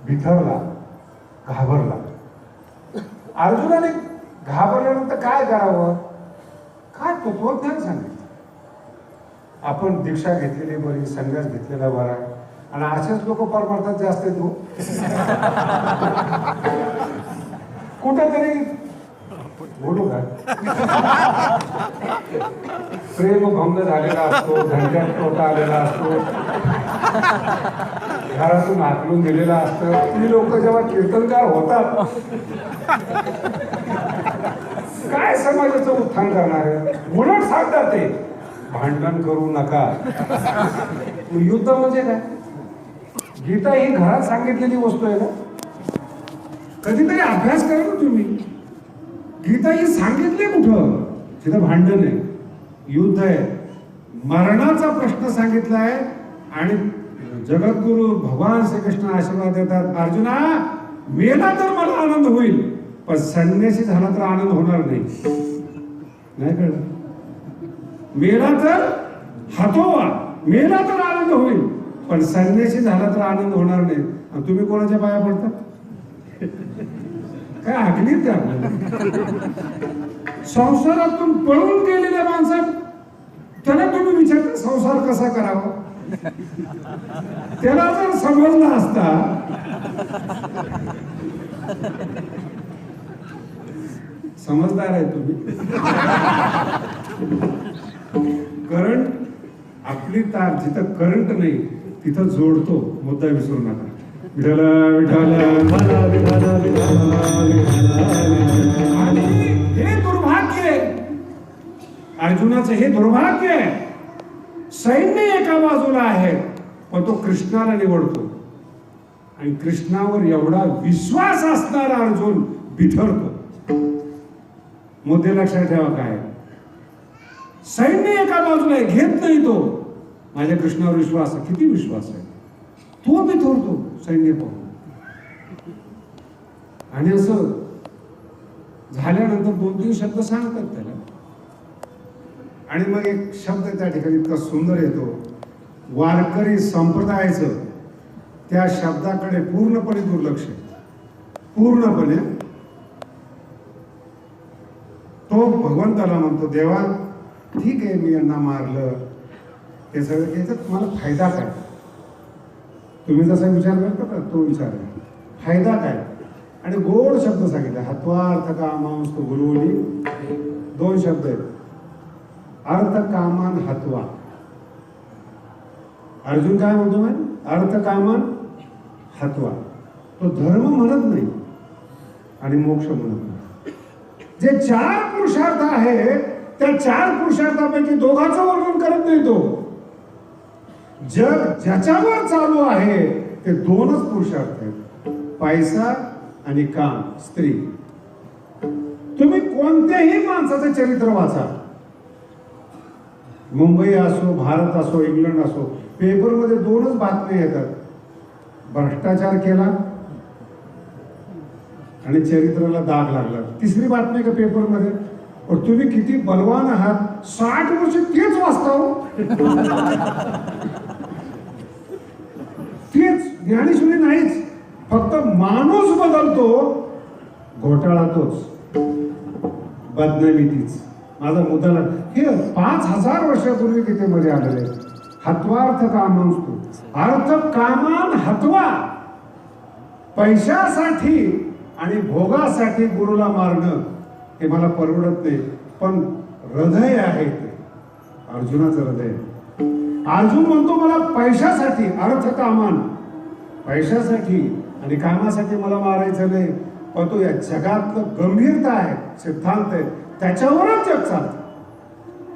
बिथरला, घाबरला. अर्जुनाने घाबरल्यानंतर काय करावं? काय तत्वज्ञान सांगितलं. आपण दीक्षा घेतलेली बरी, संन्यास घेतलेला बरा, आणि असेच लोक परमार्थात जास्त येतो. कुठेतरी बोलू का, प्रेम भंग झालेला असतो, धंद्यात तोटा आलेला असतो, घरातून हाकलून दिलेला असतं. ती लोक जेव्हा कीर्तनकार होतात, काय समाजाचं उत्थान करणार आहे? उलट सांगतात ते, भांडण करू नका. युद्ध म्हणजे काय? गीता ही घरात सांगितलेली वस्तू आहे ना. कधीतरी अभ्यास करा ना तुम्ही. गीता ही सांगितली कुठं? तिथं भांडण आहे, युद्ध आहे, मरणाचा प्रश्न सांगितला आहे. आणि जगद्गुरु भगवान श्रीकृष्ण आशीर्वाद देतात, अर्जुना मेला तर मला आनंद होईल, पण संन्यासी झाला तर आनंद होणार नाही. नाही कळलं? मेला तर हतोवा, मेला तर आनंद होईल, पण संन्यासी झाला तर आनंद होणार नाही. आणि तुम्ही कोणाच्या पाया पडता? काय आखलीत का? संसारातून पळून गेलेल्या माणसात त्याला तुम्ही विचारता संसार कसा करावा? त्याला जर समजला असता, समजदार आहे तुम्ही. करंट, आपली तार जिथं करंट नाही तिथं जोडतो, मुद्दा विसरू नका. विठ्ठल विठ्ठल मला विठ्ठल आणि हे दुर्भाग्य आहे अर्जुनाचं, हे दुर्भाग्य आहे. सैन्य एका बाजूला आहे, पण तो कृष्णाला निवडतो. आणि कृष्णावर एवढा विश्वास असणारा अर्जुन बिथरतो. मुद्दे लक्षात ठेवा काय. सैन्य एका बाजूला आहे, घेत नाही तो. माझ्या कृष्णावर विश्वास आहे. किती विश्वास आहे? तो बिथरतो सैन्य पाहून. आणि असं झाल्यानंतर 2-3 शब्द सांगतात त्याला. आणि मग एक शब्द त्या ठिकाणी इतका सुंदर येतो, वारकरी संप्रदायाचं. त्या शब्दाकडे पूर्णपणे दुर्लक्ष आहे, पूर्णपणे. तो भगवंताला म्हणतो, देवा ठीक आहे मी यांना मारलं, हे सगळं, याच्यात मला फायदा काय? तुम्ही जसा विचार करता का तो विचार आहे, फायदा काय? आणि गोड शब्द सांगितले, हत्वार्थ कामांस्तु गुरुनी. 2 शब्द आहेत, अर्थ कामान हत्वा. अर्जुन काय म्हणतो माहिती? अर्थ कामान हत्वा. तो धर्म म्हणत नाही आणि मोक्ष म्हणत नाही. जे 4 पुरुषार्थ आहे त्या 4 पुरुषार्थापैकी दोघांचं वर्णन करत नाही तो. जग ज्याच्यावर चालू आहे ते दोनच पुरुषार्थ आहेत, पैसा आणि काम, स्त्री. तुम्ही कोणत्याही माणसाचं चरित्र वाचा, मुंबई असो, भारत असो, इंग्लंड असो, पेपरमध्ये दोनच बातम्या येतात, भ्रष्टाचार केला आणि चरित्राला दाग लागला. तिसरी बातमी का पेपरमध्ये, तुम्ही किती बलवान आहात, 60 वर्ष तेच वाचताव. तेच ज्ञानेश्वरी नाहीच, फक्त माणूस बदलतो, घोटाळा तोच, बदनामी तीच. माझा मुद्दा हे 5000 वर्षापूर्वी तिथे मध्ये आलेले. हत्वार्थ कामांस्तु, अर्थ कामान हत्वा. पैशासाठी आणि भोगासाठी गुरुला मारणं हे मला परवडत नाही, पण हृदय आहे ते अर्जुनाचं हृदय. अर्जुन म्हणतो मला पैशासाठी, अर्थ कामान, पैशासाठी आणि कामासाठी मला मारायचं नाही, पण तो या जगातलं गंभीरता आहे, सिद्धांत आहे, त्याच्यावरच जग चालतं.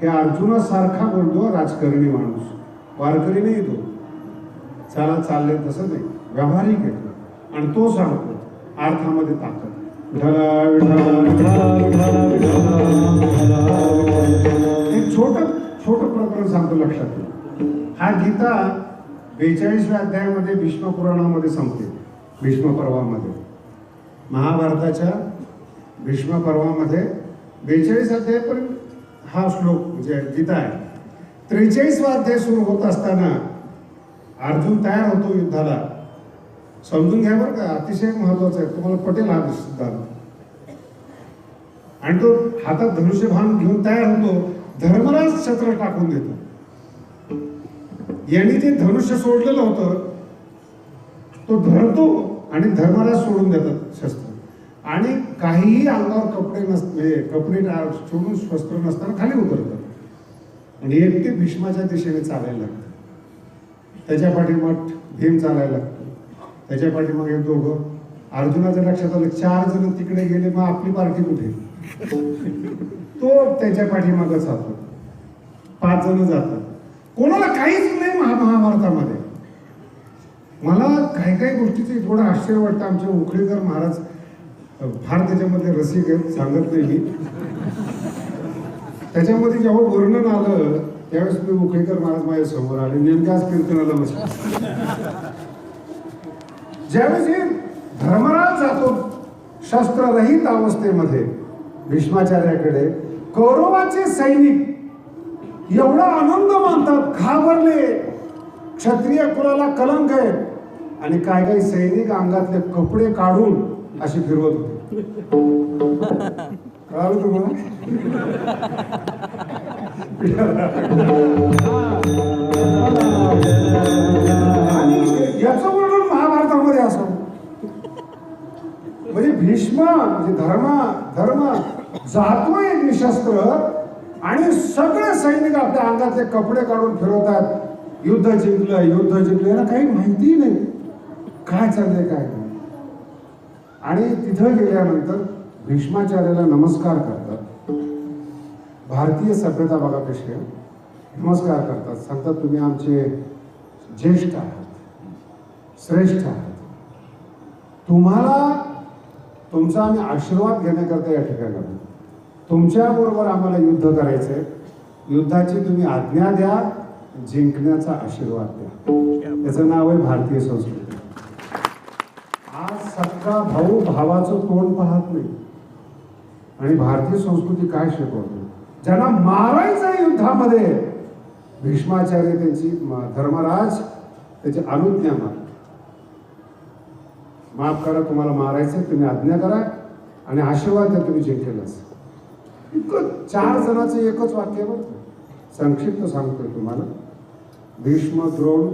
हे अर्जुनासारखा बोलतो राजकारणी माणूस, वारकरी नाही तो. चला चाललंय तसं नाही, व्यावहारिक येतो आणि तो सांगतो अर्थामध्ये ताकद. एक छोट प्रकरण सांगतो, लक्षात ठेवा. हा गीता 42व्या अध्यायामध्ये भीष्म पुराणामध्ये संपते. भीष्म पर्वामध्ये, महाभारताच्या भीष्म पर्वामध्ये 42 अध्यायापर्यंत हा श्लोक म्हणजे गीता आहे. 43वा अध्याय सुरू होत असताना अर्जुन तयार होतो युद्धाला. समजून घ्या बरं का, अतिशय महत्वाचं आहे, तुम्हाला पटेल हा सिद्धांत. आणि तो हातात धनुष्यबाण घेऊन तयार होतो, धर्मराज शस्त्र टाकून देतो. यांनी ते धनुष्य सोडलेलं होतं, तो धरतो आणि धर्मराज सोडून देतात शस्त्र. आणि काहीही अंगावर कपडे नसते, कपडे सोडून शस्त्र नसताना खाली उतरतात आणि एकटे भीष्माच्या दिशेने चालायला लागतं. त्याच्या पाठीमाग भीम चालायला लागतो, त्याच्या पाठीमागे हे दोघं. अर्जुनाच्या लक्षात आलं 4 जण तिकडे गेले, मग आपली पार्टी कुठे. तो त्याच्या पाठीमागच जातो, 5 जण जातात. कोणाला काहीच नाही महाभारतामध्ये. मला काही काही गोष्टीचे थोडं आश्चर्य वाटतं. आमचे उखळीकर महाराज फार त्याच्यामध्ये रसिक आहेत, सांगत नाही मी. त्याच्यामध्ये जेव्हा वर्णन आलं त्यावेळेस मी उखळीकर महाराज माझ्या समोर आले, नेमक्याच कीर्तनाला बसले. ज्यावेळेस हे धर्मराज जातो शस्त्ररहित अवस्थेमध्ये भीष्माचार्याकडे, कौरवाचे सैनिक एवढा आनंद मानतात, घाबरले, क्षत्रिय कुलाला कलंक आहे. आणि काय काही सैनिक अंगातले कपडे काढून अशी फिरवत होते. कळालं तुम्हाला? आणि याचं वर्णन महाभारतामध्ये असं, म्हणजे भीष्म म्हणजे धर्म जातोय निशस्त्र आणि सगळे सैनिक आपल्या अंगातले कपडे काढून फिरवतात. युद्ध जिंकलं याला काही माहिती नाही काय चाललंय काय नाही. आणि तिथं गेल्यानंतर भीष्माचार्याला नमस्कार करतात. भारतीय सभ्यता बघा कशी आहे, नमस्कार करतात, सांगतात तुम्ही आमचे ज्येष्ठ आहात, श्रेष्ठ आहात, तुम्हाला तुमचा आम्ही आशीर्वाद घेण्याकरता या ठिकाणी आलो. तुमच्या बरोबर आम्हाला युद्ध करायचंय, युद्धाची तुम्ही आज्ञा द्या, जिंकण्याचा आशीर्वाद द्या. त्याचं नाव आहे भारतीय संस्कृती. आज सख्खा भाऊ भावाचं तोंड पाहत नाही. आणि भारतीय संस्कृती काय शिकवते, ज्यांना मारायचं युद्धामध्ये भीष्माचार्य त्यांची धर्मराज त्याची अनुज्ञा माफ करा, तुम्हाला मारायचं तुम्ही आज्ञा करा आणि आशीर्वाद द्या, तुम्ही जिंकेलच. इतकं 4 जणांचं एकच वाक्य बरं, संक्षिप्त सांगतोय तुम्हाला. भीष्म, द्रोण,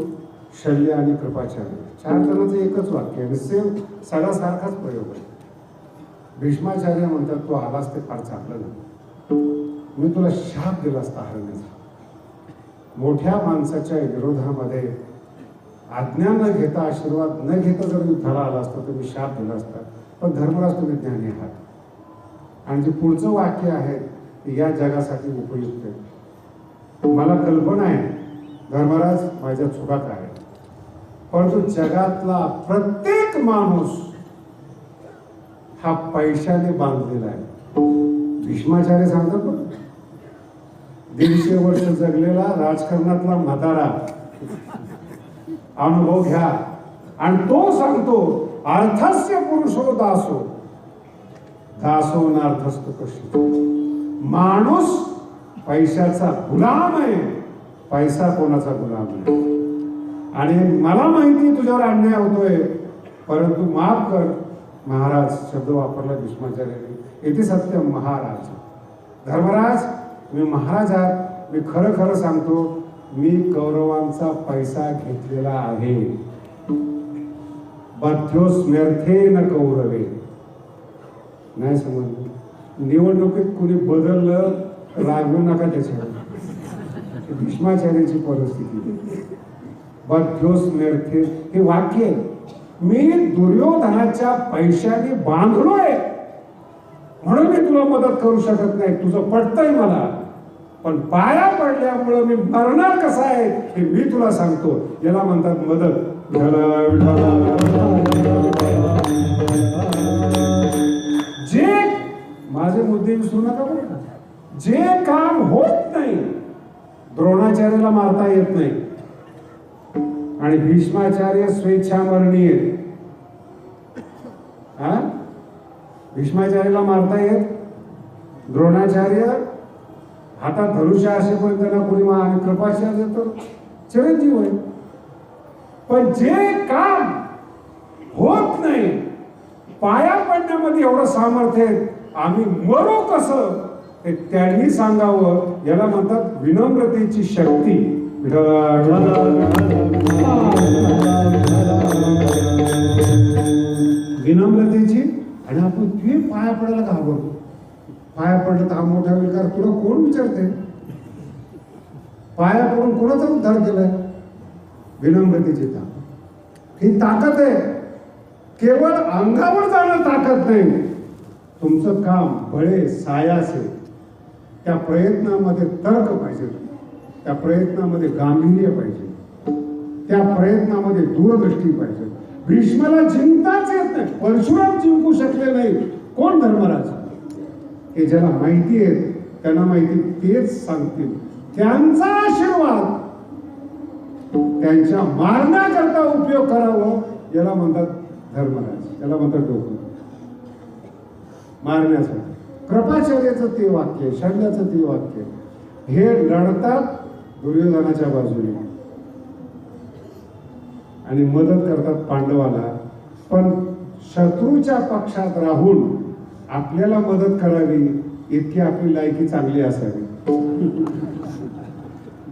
शल्य आणि कृपाचार्य 4 जणांचं एकच वाक्य आहे. सेम सगळा सारखाच प्रयोग आहे. भीष्माचार्य म्हणतात तू आलास ते फार चांगलं नाही, मी तुला शाप दिला असता हरण्याचा. मोठ्या माणसाच्या विरोधामध्ये आज्ञा न घेता, आशीर्वाद न घेता जर युद्धाला आला असता तर मी शाप दिला असता. पण धर्मराज तुम्ही ज्ञानी आहात. आणि जे पुढचं वाक्य आहे ते या जगासाठी उपयुक्त आहे. मला कल्पना आहे धर्मराज माझ्या चुका काय, परंतु जगातला प्रत्येक माणूस हा पैशाने बांधलेला आहे. भीष्माचार्य सांगतात बघ, 150 वर्ष जगलेला राजकारणातला म्हातारा अनुभव घ्या. आणि तो सांगतो अर्थस्य पुरुषो दासो दासो नार्थस्त कशी. माणूस पैशाचा गुलाम आहे, पैसा कोणाचा गुलाम आहे. आणि मला माहिती तुझ्यावर अन्याय होतोय, परंतु माफ कर. महाराज शब्द वापरला भीष्माचार्याने. येथे सत्य महाराज. धर्मराज मी महाराज आहात, मी खरं खरं सांगतो, मी कौरवांचा पैसा घेतलेला आहे. बध्योस्म्यर्थे न कौरवे. नाही समजलं. निवडणुकीत कुणी बदललं रागवू नका त्याच्यावर. भीष्माचार्याची परिस्थिती. बध्योस्म्यर्थे हे वाक्य आहे. मी दुर्योधनाच्या पैशाने बांधलोय म्हणून मी तुला मदत करू शकत नाही. तुझं पटतंय मला, पण पाया पडल्यामुळं मी मरणार कसा आहे हे मी तुला सांगतो. याला म्हणतात मदत. जे माझे मुद्दे विसरू नका बरं का. जे काम होत नाही, द्रोणाचार्याला मारता येत नाही आणि भीष्माचार्य स्वेच्छामरणीय. हा, भीष्माचार्याला मारता येत, द्रोणाचार्य हातात धनुष्य असेपर्यंत त्यांना कोणी आणि कृपाचार्य तर चिरंजीव आहे. पण जे काम होत नाही, पाया पडण्यामध्ये एवढं सामर्थ्य आहे, आम्ही मरो कसं हे त्यांनी सांगावं. याला म्हणतात विनम्रतेची शक्ती. विनम्रतेची. आणि आपण ते पाया पडायला घाबरतो. पाया पडलं तर हा मोठा विकार तुला कोण विचारते? पाया पडून कोणाचा उद्धार केलाय? विनम्रतेची ताकद. ही ताकद आहे. केवळ अंगावर जाणं ताकद नाही. तुमचं काम बळे सायास आहे. त्या प्रयत्नामध्ये तर्क पाहिजे, त्या प्रयत्नामध्ये गांभीर्य पाहिजे, त्या प्रयत्नामध्ये दूरदृष्टी पाहिजे. भीष्माला जिंकताच येत नाही. परशुराम जिंकू शकले नाही. कोण? धर्मराज. हे ज्याला माहिती आहे त्यांना माहिती तेच सांगतील. त्यांचा आशीर्वाद त्यांच्या मारण्याकरता उपयोग करावं याला म्हणतात धर्मराज. याला म्हणतात डोकं मारण्यासाठी. कृपाचार्याचं ते वाक्य, शल्याचं ते वाक्य. हे लढतात दुर्योधनाच्या बाजूने आणि मदत करतात पांडवाला. पण शत्रूच्या पक्षात राहून आपल्याला मदत करावी इतकी आपली लायकी चांगली असावी.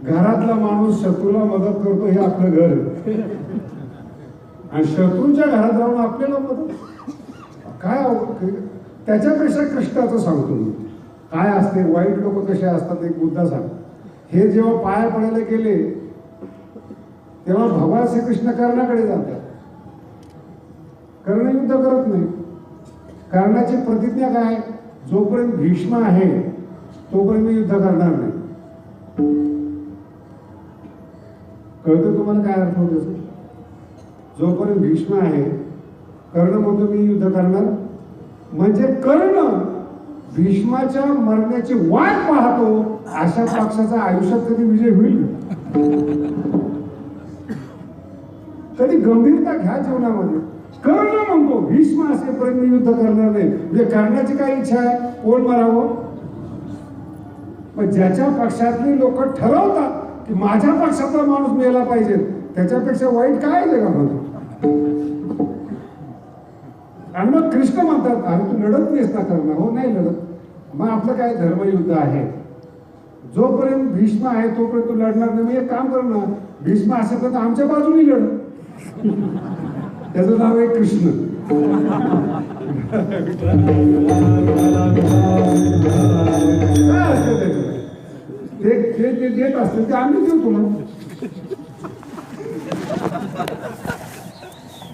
घरातला माणूस शत्रूला मदत करतो हे आपलं घर, आणि शत्रूच्या घरात राहून आपल्याला मदत काय? त्याच्यापेक्षा कष्टाचं सांगतो मी. काय असते वाईट लोक कसे असतात एक मुद्दा सांग. हे जेव्हा पाया पडायला गेले तेव्हा भगवान श्रीकृष्ण कर्णाकडे जातात. कर्ण युद्ध करत नाही. कर्णाची प्रतिज्ञा काय? जोपर्यंत भीष्म आहे तोपर्यंत मी युद्ध करणार नाही. कळतं तुम्हाला काय अर्थ होतो? जोपर्यंत भीष्म आहे कर्ण म्हणतो मी युद्ध करणार. म्हणजे कर्ण भीष्माच्या मरण्याची वाट पाहतो. अशा पक्षाचा आयुष्यात कधी विजय होईल? कधी गंभीरता घ्या जीवनामध्ये. कर्ण म्हणतो भीष्म असेपर्यंत मी युद्ध करणार नाही. म्हणजे कर्णाची काय इच्छा आहे? कोण मरावं? मग ज्याच्या पक्षातली लोक ठरवतात की माझ्या पक्षातला माणूस मेला पाहिजे, त्याच्यापेक्षा वाईट काय जगामध्ये? आणि मग कृष्ण म्हणतात अरे तू लढत नाहीस ना कर्ण. हो नाही लढत. मग आपलं काय धर्मयुद्ध आहे. जोपर्यंत भीष्म आहे तोपर्यंत तू लढणार नाही. मी एक काम करणार, भीष्म असेपर्यंत आमच्या बाजूनी लढ. त्याचं नाव आहे कृष्ण. काय असतं ते देत असते ते आम्ही देऊ तुम्हाला.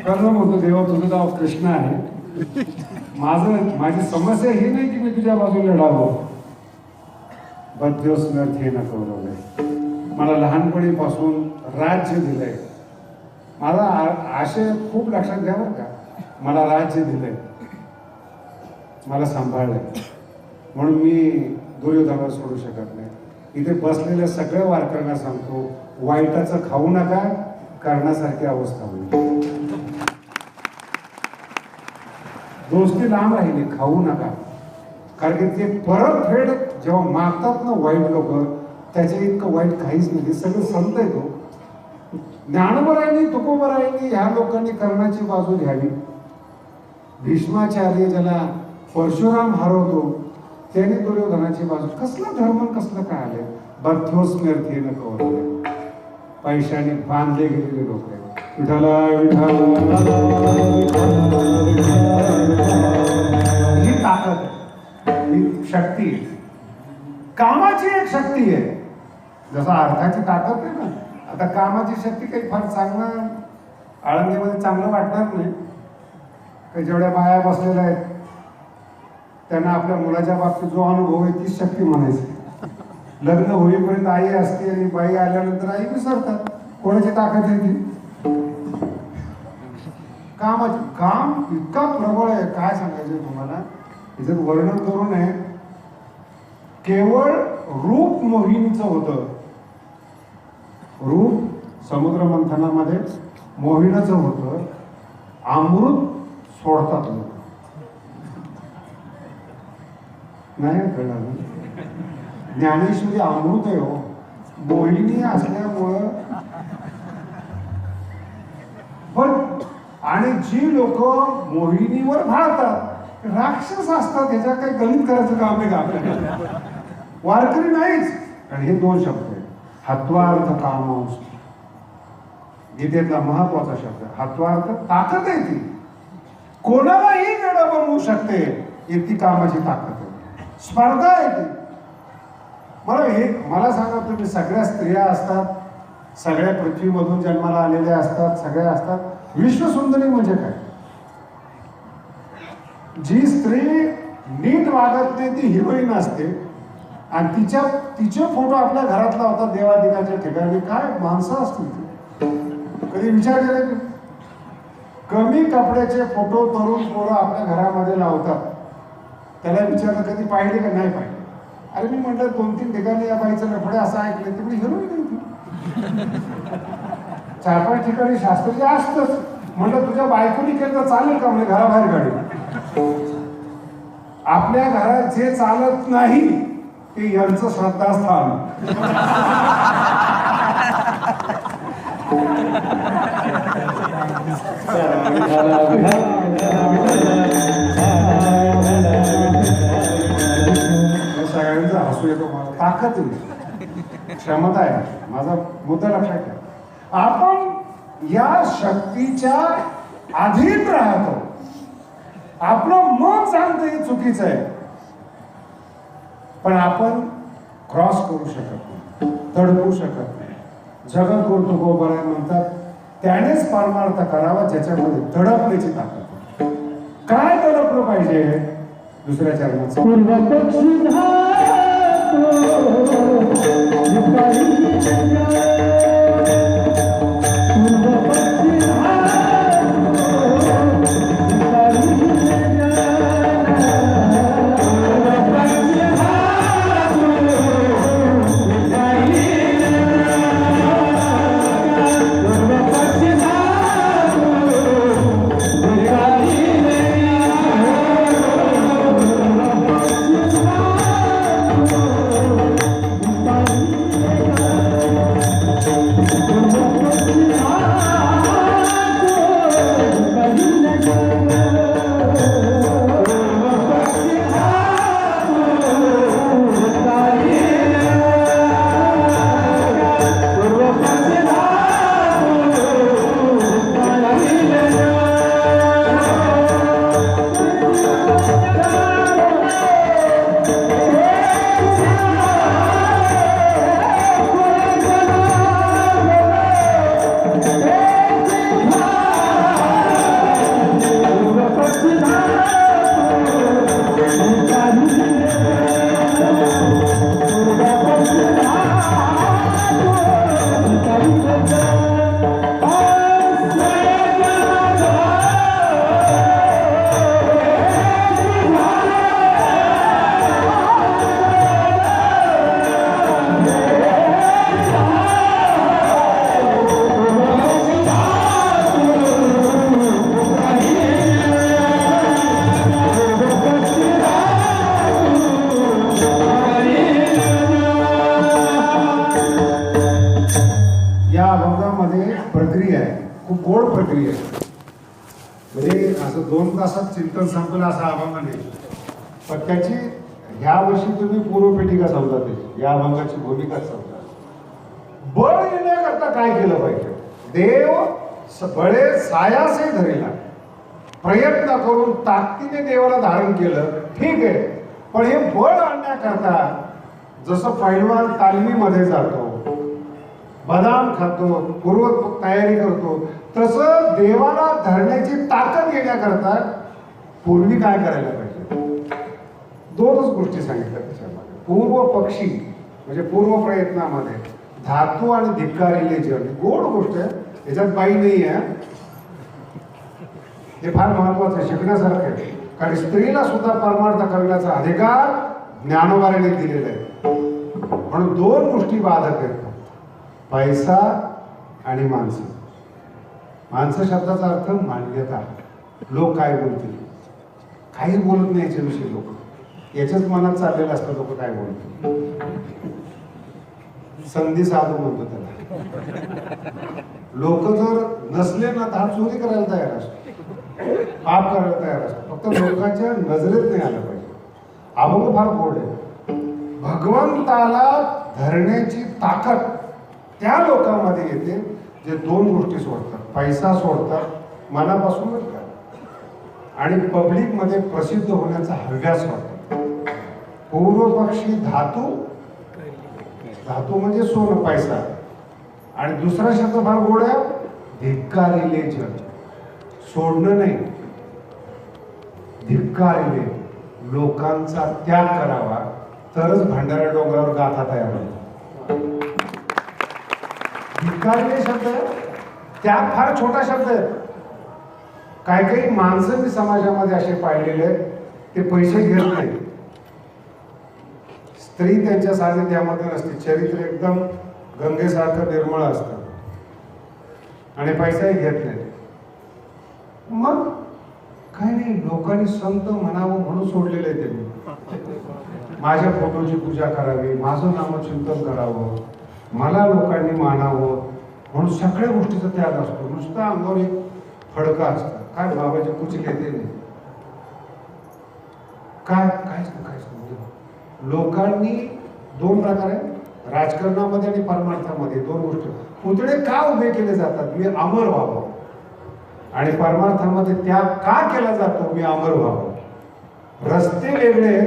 कर्ण म्हणतो देवा तुझं नाव कृष्ण आहे. माझी समस्या ही नाही की मी तुझ्या बाजूला लढावं. बध्योस्म्यर्थे न कौरवे. मला लहानपणीपासून राज्य दिलंय. मला आशय खूप लक्षात घ्या बरं का. मला राज्य दिलंय, मला सांभाळलंय, म्हणून मी दुर्योधनावर सोडू शकत नाही. इथे बसलेल्या सगळ्या वारकऱ्यांना सांगतो, वाईटाचं खाऊ नका, करण्यासारखी अवस्था होईल. दोस्ती लांब राहिली, खाऊ नका. कारण की ते परतफेड जेव्हा मागतात ना वाईट लोक, त्याच्या इतकं वाईट काहीच नाही. हे सगळं संत आहे. तो ज्ञानोबरायांनी तुकोबरायांनी ह्या लोकांनी कर्णाची बाजू घ्यावी. भीष्माचार्य ज्याला परशुराम हरवतो त्याने दुर्योधनाची बाजू. कसला धर्म कसलं काय आले. बद्धोस्मर्थीनं कवरले, पैशाने बांधले गेलेले लोक आहेत. विठाला ही ताकद आहे, ही शक्ती आहे. कामाची एक शक्ती आहे. जसं अर्थाची ताकद आहे ना, आता कामाची शक्ती काही फार चांगलं आळंदीमध्ये चांगलं वाटणार नाही. काही जेवढ्या बाया बसलेल्या आहेत त्यांना आपल्या मुलाच्या बाबतीत जो अनुभव आहे तीच शक्ती म्हणायची. लग्न होईपर्यंत आई असते आणि बाई आल्यानंतर आई विसरतात. कोणाची ताकद आहे ती? कामाची. काम इतका प्रबळ आहे, काय सांगायचं तुम्हाला, याच्यात वर्णन करू नये. केवळ रूप मोहिनीचं होतं. रूप समुद्र मंथनामध्ये मोहिनीचं होतं. अमृत सोडतात लोक. नाही कळलं. ज्ञानेश्वरी अमृत आहे हो. मोहिनी असल्यामुळं पण. आणि जी लोक मोहिनीवर भाळतात राक्षस असतात. ह्याच्या काही गणित करायचं काम आहे का आपल्याला? वारकरी नाहीच. आणि हे दोन शब्द आहेत, हत्वार्थ कामांश. गीतेतला महत्वाचा शब्द. हत्वार्थ ताकद आहे, ती कोणालाही वेळा बनवू शकते. इतकी कामाची ताकद आहे. स्पर्धा आहे ती. मला सांगा, तुम्ही सगळ्या स्त्रिया असतात, सगळ्या पृथ्वीमधून जन्माला आलेल्या असतात, सगळ्या असतात. विश्वसुंदरी म्हणजे काय? जी स्त्री नीट वागत नाही ती हिरोईन असते. आणि तिचे फोटो आपल्या घरात लावतात देवादिकाच्या ठिकाणी. काय माणसं असतील ती? कधी विचार केला की कमी कपड्याचे फोटो तरुण पोरं आपल्या घरामध्ये लावतात. त्याला विचारलं कधी पाहिले का? नाही पाहिले. अरे मी म्हटलं 2-3 ठिकाणी या बाईचं लफडे असं ऐकलं, तिकडे हिरोईन नाही ती. 4-5 ठिकाणी शास्त्रीय असतंच. म्हटलं तुझ्या बायकोनी केलं तर चालेल का? म्हणजे घराबाहेर काढली. आपल्या घरात जे चालत नाही ते यांचं श्रद्धास्थान. सगळ्यांचा हसू येतो मला. ताकद आहे, क्षमता आहे. माझा मुद्दा लक्षात घ्या. आपण या शक्तीच्या अधीन राहतो. आपलं मन सांगतं हे चुकीचं आहे, पण आपण क्रॉस करू शकत नाही, तडपू शकत नाही. जगद्गुरु तुकोबराय म्हणतात, त्यानेच परमार्थ करावा ज्याच्यामध्ये तडपण्याची ताकद. काय तडपलं पाहिजे? दुसऱ्या चरणाचं या अभंगामध्ये प्रक्रिया आहे, खूप गोड प्रक्रिया आहे. म्हणजे असं 2 तासात चिंतन संपलं असा अभंग नाही, पण त्याची ह्या वर्षी तुम्ही पूर्वपेटिका समजा, त्याची या अभंगाची भूमिका समजा. बळ येण्याकरता काय केलं पाहिजे? देव बळे सायासे धरेला, प्रयत्न करून ताकदीने देवाला धारण केलं, ठीक आहे. पण हे बळ आणण्याकरता जसं पैलवान तालमीमध्ये जातो, बदाम खातो, पूर्व तयारी करतो, तसं देवाला धरण्याची ताकद येण्याकरता पूर्वी काय करायला पाहिजे? 2च गोष्टी सांगितल्या त्याच्यामध्ये. पूर्व पक्षी म्हणजे पूर्व प्रयत्नामध्ये धातू आणि धिक्कारिले जन, गोड गोष्ट आहे, याच्यात बाई नाही आहे. हे फार महत्वाचं आहे, शिकण्यासारखं आहे. कारण स्त्रीला सुद्धा परमार्थ करण्याचा अधिकार ज्ञानोबाने दिलेला आहे. म्हणून 2 गोष्टी बाधक आहेत, पैसा आणि माणसं. माणसं शब्दाचा अर्थ मान्यता. लोक काय बोलतील, काही बोलत नाही याच्याविषयी. लोक याच्याच मनात चाललेलं असतं, लोक काय बोलतील. संधी साधू म्हणतो त्याला. लोक जर नसले ना तर चोरी करायला तयार असतो, पाप करायला तयार असतो, फक्त लोकांच्या नजरेत नाही आलं पाहिजे. अभंग फार गोड आहे. भगवंताला धरण्याची ताकद त्या लोकांमध्ये येते जे 2 गोष्टी सोडतात, पैसा सोडतात मनापासूनच आणि पब्लिक मध्ये प्रसिद्ध होण्याचा हव्यास वाटतो. पूर्व पक्षी धातू, धातू म्हणजे सोनं, पैसा. आणि दुसरा शब्द फार गोड आहे, धिक्कारिले जन, सोडणं नाही, धिक्कारिले, लोकांचा त्याग करावा, तरच भंडारा डोंगरावर गाथा तयार होतो. धिक्कारिले शब्द आहे, त्याग फार छोटा शब्द आहे. काही माणसं मी समाजामध्ये असे पाहिलेले आहेत, ते पैसे घेत नाही, स्त्री त्यांच्या सानिध्यामध्ये नसते, चरित्र एकदम गंगेसारखं निर्मळ असतं आणि पैसाही घेत नाही. मग काय नाही, लोकांनी संत म्हणावं म्हणून सोडलेलं आहे त्यांनी. माझ्या फोटोची पूजा करावी, माझं नामचिंतन करावं, मला लोकांनी मानावं म्हणून सगळ्या गोष्टीचा त्याग असतो. नुसतं अंगावर एक फडका असतं, काय बाबाचे कुचले ते नाही, काय काहीच नाही. लोकांनी 2 प्रकार आहे, राजकारणामध्ये आणि परमार्थामध्ये 2 गोष्टी. पुतळे का उभे केले जातात? मी अमर व्हावं. आणि परमार्थामध्ये त्याग का केला जातो? मी अमर व्हावं. रस्ते वेगळे,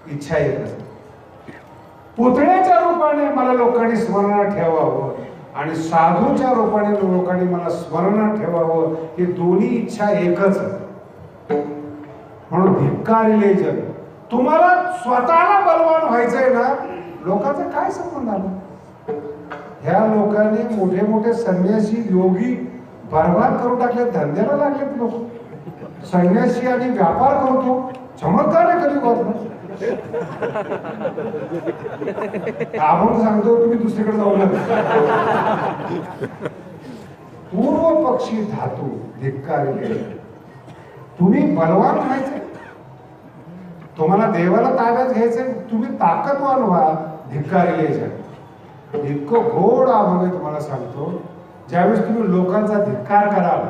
इच्छा एक असते. पुतळ्याच्या रूपाने मला लोकांनी स्मरणात ठेवावं आणि साधूच्या रूपाने लोकांनी मला स्मरणात ठेवावं, हे दोन्ही इच्छा एकच आहे. म्हणून धिक्कारिले जन. तुम्हाला स्वतःला बलवान व्हायचंय ना, लोकांचा काय संबंध आला? ह्या लोकांनी मोठे मोठे संन्यासी योगी बरबाद करून टाकले, धंद्याला लागलेत लोक. संन्यासी आणि व्यापार करतो, चमत्कार आहे कधी करतो. आपण सांगतो तुम्ही दुसरीकडे जाऊ नका. पूर्व पक्षी धातू धिक्कारिले. तुम्ही बलवान व्हायचे, तुम्हाला देवाला ताब्यात घ्यायचंय, तुम्ही ताकदवान व्हा, धिक्कारिले जन. इतकं गोड अभंग तुम्हाला सांगतो. ज्यावेळेस तुम्ही लोकांचा धिक्कार कराल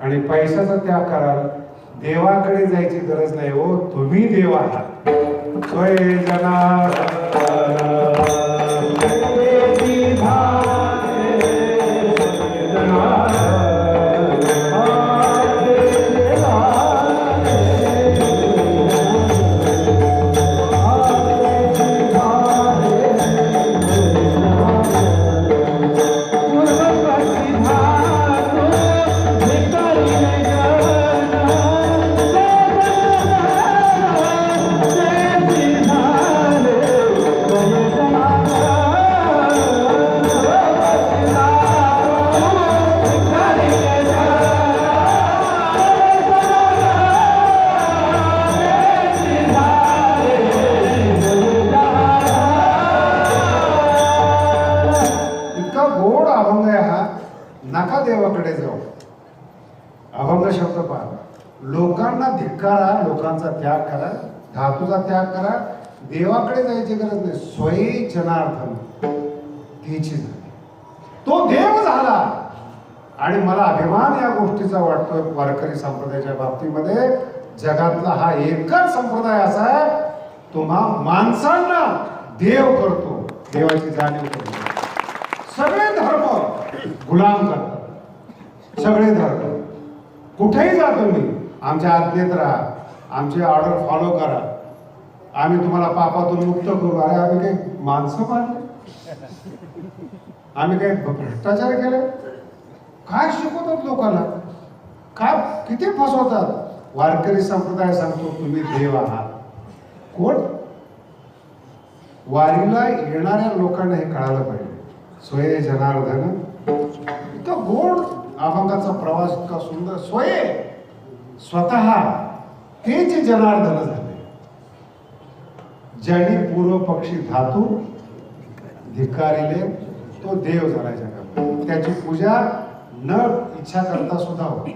आणि पैशाचा त्याग कराल, देवाकडे जायची गरज नाही हो, तुम्ही देव आहात. स्वय नका देवाकडे जाऊ. अभंग शब्द पहा. लोकांना धिक्कारा, लोकांचा त्याग करा, धातूचा त्याग करा, देवाकडे जायची गरज नाही. स्वयं जनार्दन तीची झाली. तो देव झाला. आणि मला अभिमान या गोष्टीचा वाटतोय वारकरी संप्रदायाच्या बाबतीमध्ये, जगातला हा एकच संप्रदाय असा आहे तुम्हा माणसांना देव करतो, देवाची जाणीव करतो. सगळे धर्म गुलाम करतात, सगळे धर्म. कुठेही जा तुम्ही, आमच्या आज्ञेत राहा, आमची ऑर्डर फॉलो करा, आम्ही तुम्हाला पापातून मुक्त करू. अरे आम्ही काही माणसं मारले? आम्ही काही भ्रष्टाचार केले? काय शिकवतात लोकांना? काय किती फसवतात? वारकरी संप्रदाय सांगतो तुम्ही देव आहात. कोण? वारीला येणाऱ्या लोकांना हे कळायला पाहिजे. स्वये जनार्दन, इतका गोड अभंगाचा प्रवास, इतका सुंदर. स्वये स्वतः तेच जनार्दन झाले. ज्यांनी पूर्व पक्षी धातू धिक्कारिले तो देव झाला जगात. त्याची पूजा न इच्छा करता सुद्धा होती.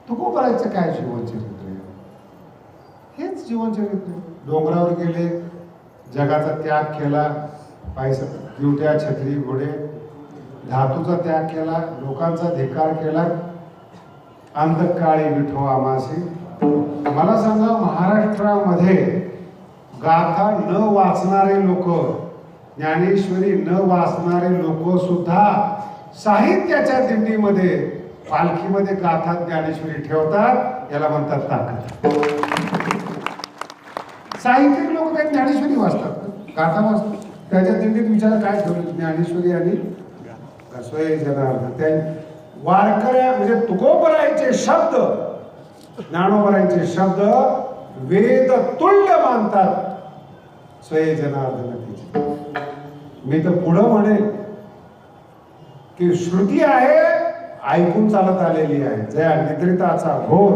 तुकोबारायचं काय जीवनचरित्र? हेच जीवनचरित्र. डोंगरावर गेले, जगाचा त्याग केला, पैसा दिवट्या छत्री घोडे धातूचा त्याग केला, लोकांचा धिक्कार केला. अंधकाळी विठो आमासी. मला सांगा, महाराष्ट्रामध्ये गाथा न वाचणारे लोक, ज्ञानेश्वरी न वाचणारे लोक सुद्धा साहित्याच्या दिंडीमध्ये, पालखीमध्ये गाथा ज्ञानेश्वरी ठेवतात. याला म्हणतात ताकद. साहित्यिक लोक काही ज्ञानेश्वरी वाचतात, गाथा वाचतात. त्याच्या दिंडीत विचार काय ठेवले? ज्ञानेश्वरी आणि स्वये जनार्दन. त्या वारकऱ्या म्हणजे तुकोबरायचे शब्द, ज्ञानोबरायचे शब्द वेद तुल्य मानतात. स्वये जनार्दन. मी तर पुढं म्हणेल की श्रुती आहे, ऐकून चालत आलेली आहे, जया निद्रिताचा घोर.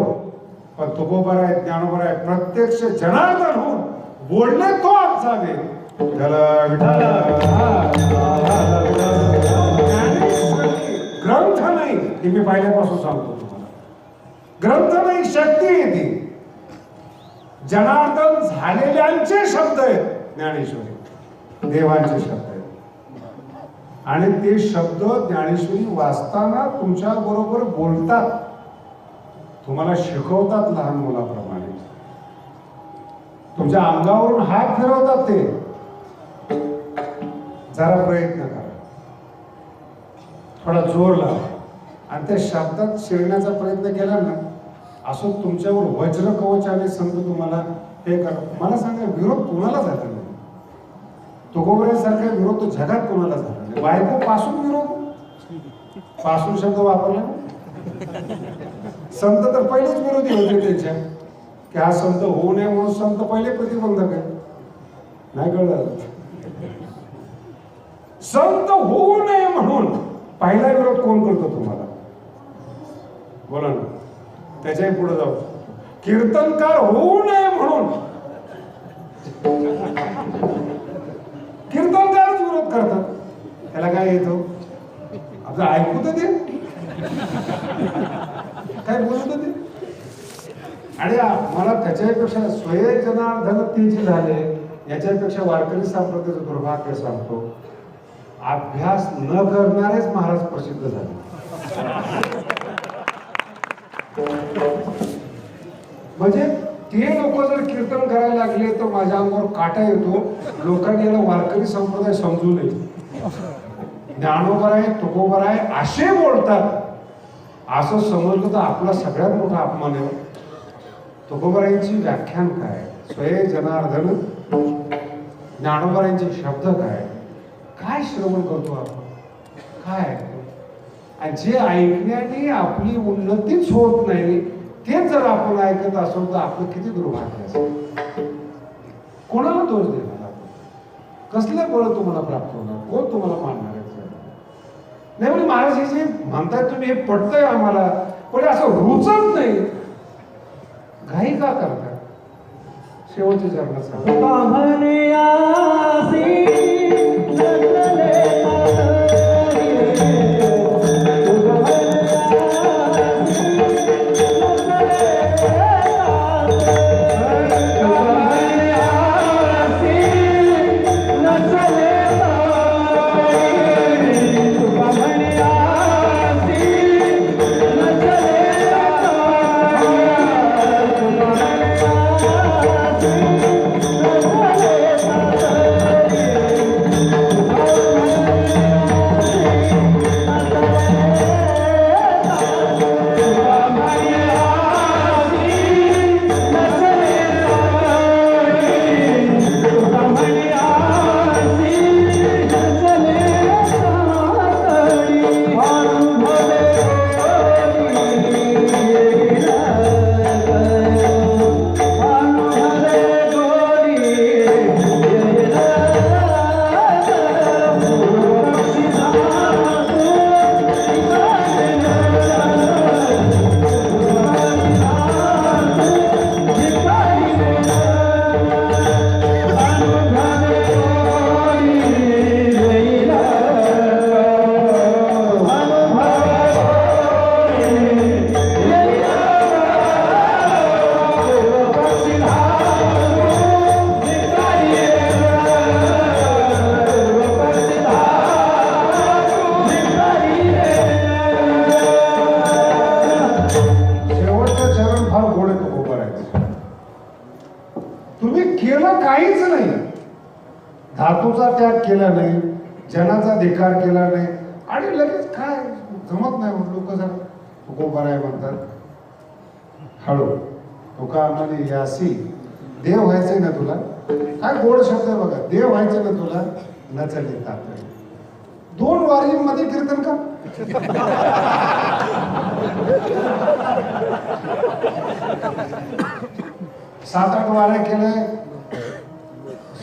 पण तुकोबराय, ज्ञानोबराय प्रत्यक्ष जनार्दन होऊन बोलले तो आमचा वेद. ग्रंथ नाही, हे मी पहिल्यापासून सांगतो तुम्हाला. ग्रंथ नाही, शक्ती येते. जनार्दन झालेल्यांचे शब्द आहेत ज्ञानेश्वरी, देवांचे शब्द आहेत. आणि ते शब्द ज्ञानेश्वरी वाचताना तुमच्या बरोबर बोलतात, तुम्हाला शिकवतात लहान मुलाप्रमाणे. तुमच्या अंगावरून हात फिरवतात ते. जरा प्रयत्न करा, थोडा जोर लावा आणि त्या शब्दात शिरण्याचा प्रयत्न केला ना, असं तुमच्यावर वज्र कवचाने संत तुम्हाला हे करा. मला सांगा, विरोध कोणाला झाला नाही? तुकोबरायसारखा विरोध तो जगात कोणाला झाला नाही. बायको पासून विरोध, पासून शब्द वापरला. संत तर पहिलेच विरोधी होते त्यांच्या, की हा संत होऊ नये म्हणून संत पहिले प्रतिबंधक आहे. नाही कळलं? संत होऊ नये म्हणून पहिला विरोध कोण करतो तुम्हाला? बोला ना. त्याच्याही पुढे जाऊ. कीर्तनकार होऊ नये म्हणून कीर्तनकारच विरोध करतात. त्याला काय येतो? आपलं ऐकू तर दे, काय बोलत ते. आणि मला त्याच्यापेक्षा स्वये जनार्दन तेजी झाले, याच्यापेक्षा वारकरी संप्रदायाचं दुर्भाग्य सांगतो, अभ्यास न करणारेच महाराज प्रसिद्ध झाले. म्हणजे ते लोक जर कीर्तन करायला लागले तर माझ्या अंगावर काटा येतो. लोकांनी याला वारकरी संप्रदाय समजू नये. ज्ञानोबराय, तुकोबराय असे बोलतात असं समजलं तर आपला सगळ्यात मोठा अपमान आहे. तुकोबरायांची व्याख्यान काय, स्वये जनार्दन, ज्ञानोबरायांचे शब्द काय, काय श्रवण करतो आपण, काय ऐकतो. आणि जे ऐकण्याने आपली उन्नतीच होत नाही तेच जर आपण ऐकत असो तर आपलं किती दुर्भाग्य असेल. कोणाला दोष देणार आपण? कसलं बळ तुम्हाला प्राप्त होणार? कोण तुम्हाला मानणार आहे? नाही म्हणजे महाराज हे जे म्हणताय तुम्ही, हे पटतंय आम्हाला, पण असं रुचत नाही. घाई का करता? शेवटच्या चरणात धातूचा त्याग केला नाही, जनाचा धिक्कार केला नाही आणि लगेच काय जमत नाही म्हणून लोक जरा तुकोबा आहे म्हणतात. हळू तुका म्हणे यासी देव व्हायचंय ना तुला, काय गोड शब्द आहे बघा, देव व्हायचं ना तुला, नचले तातडे. 2 वारींमध्ये कीर्तन का? सात 8 वाऱ्या केलंय,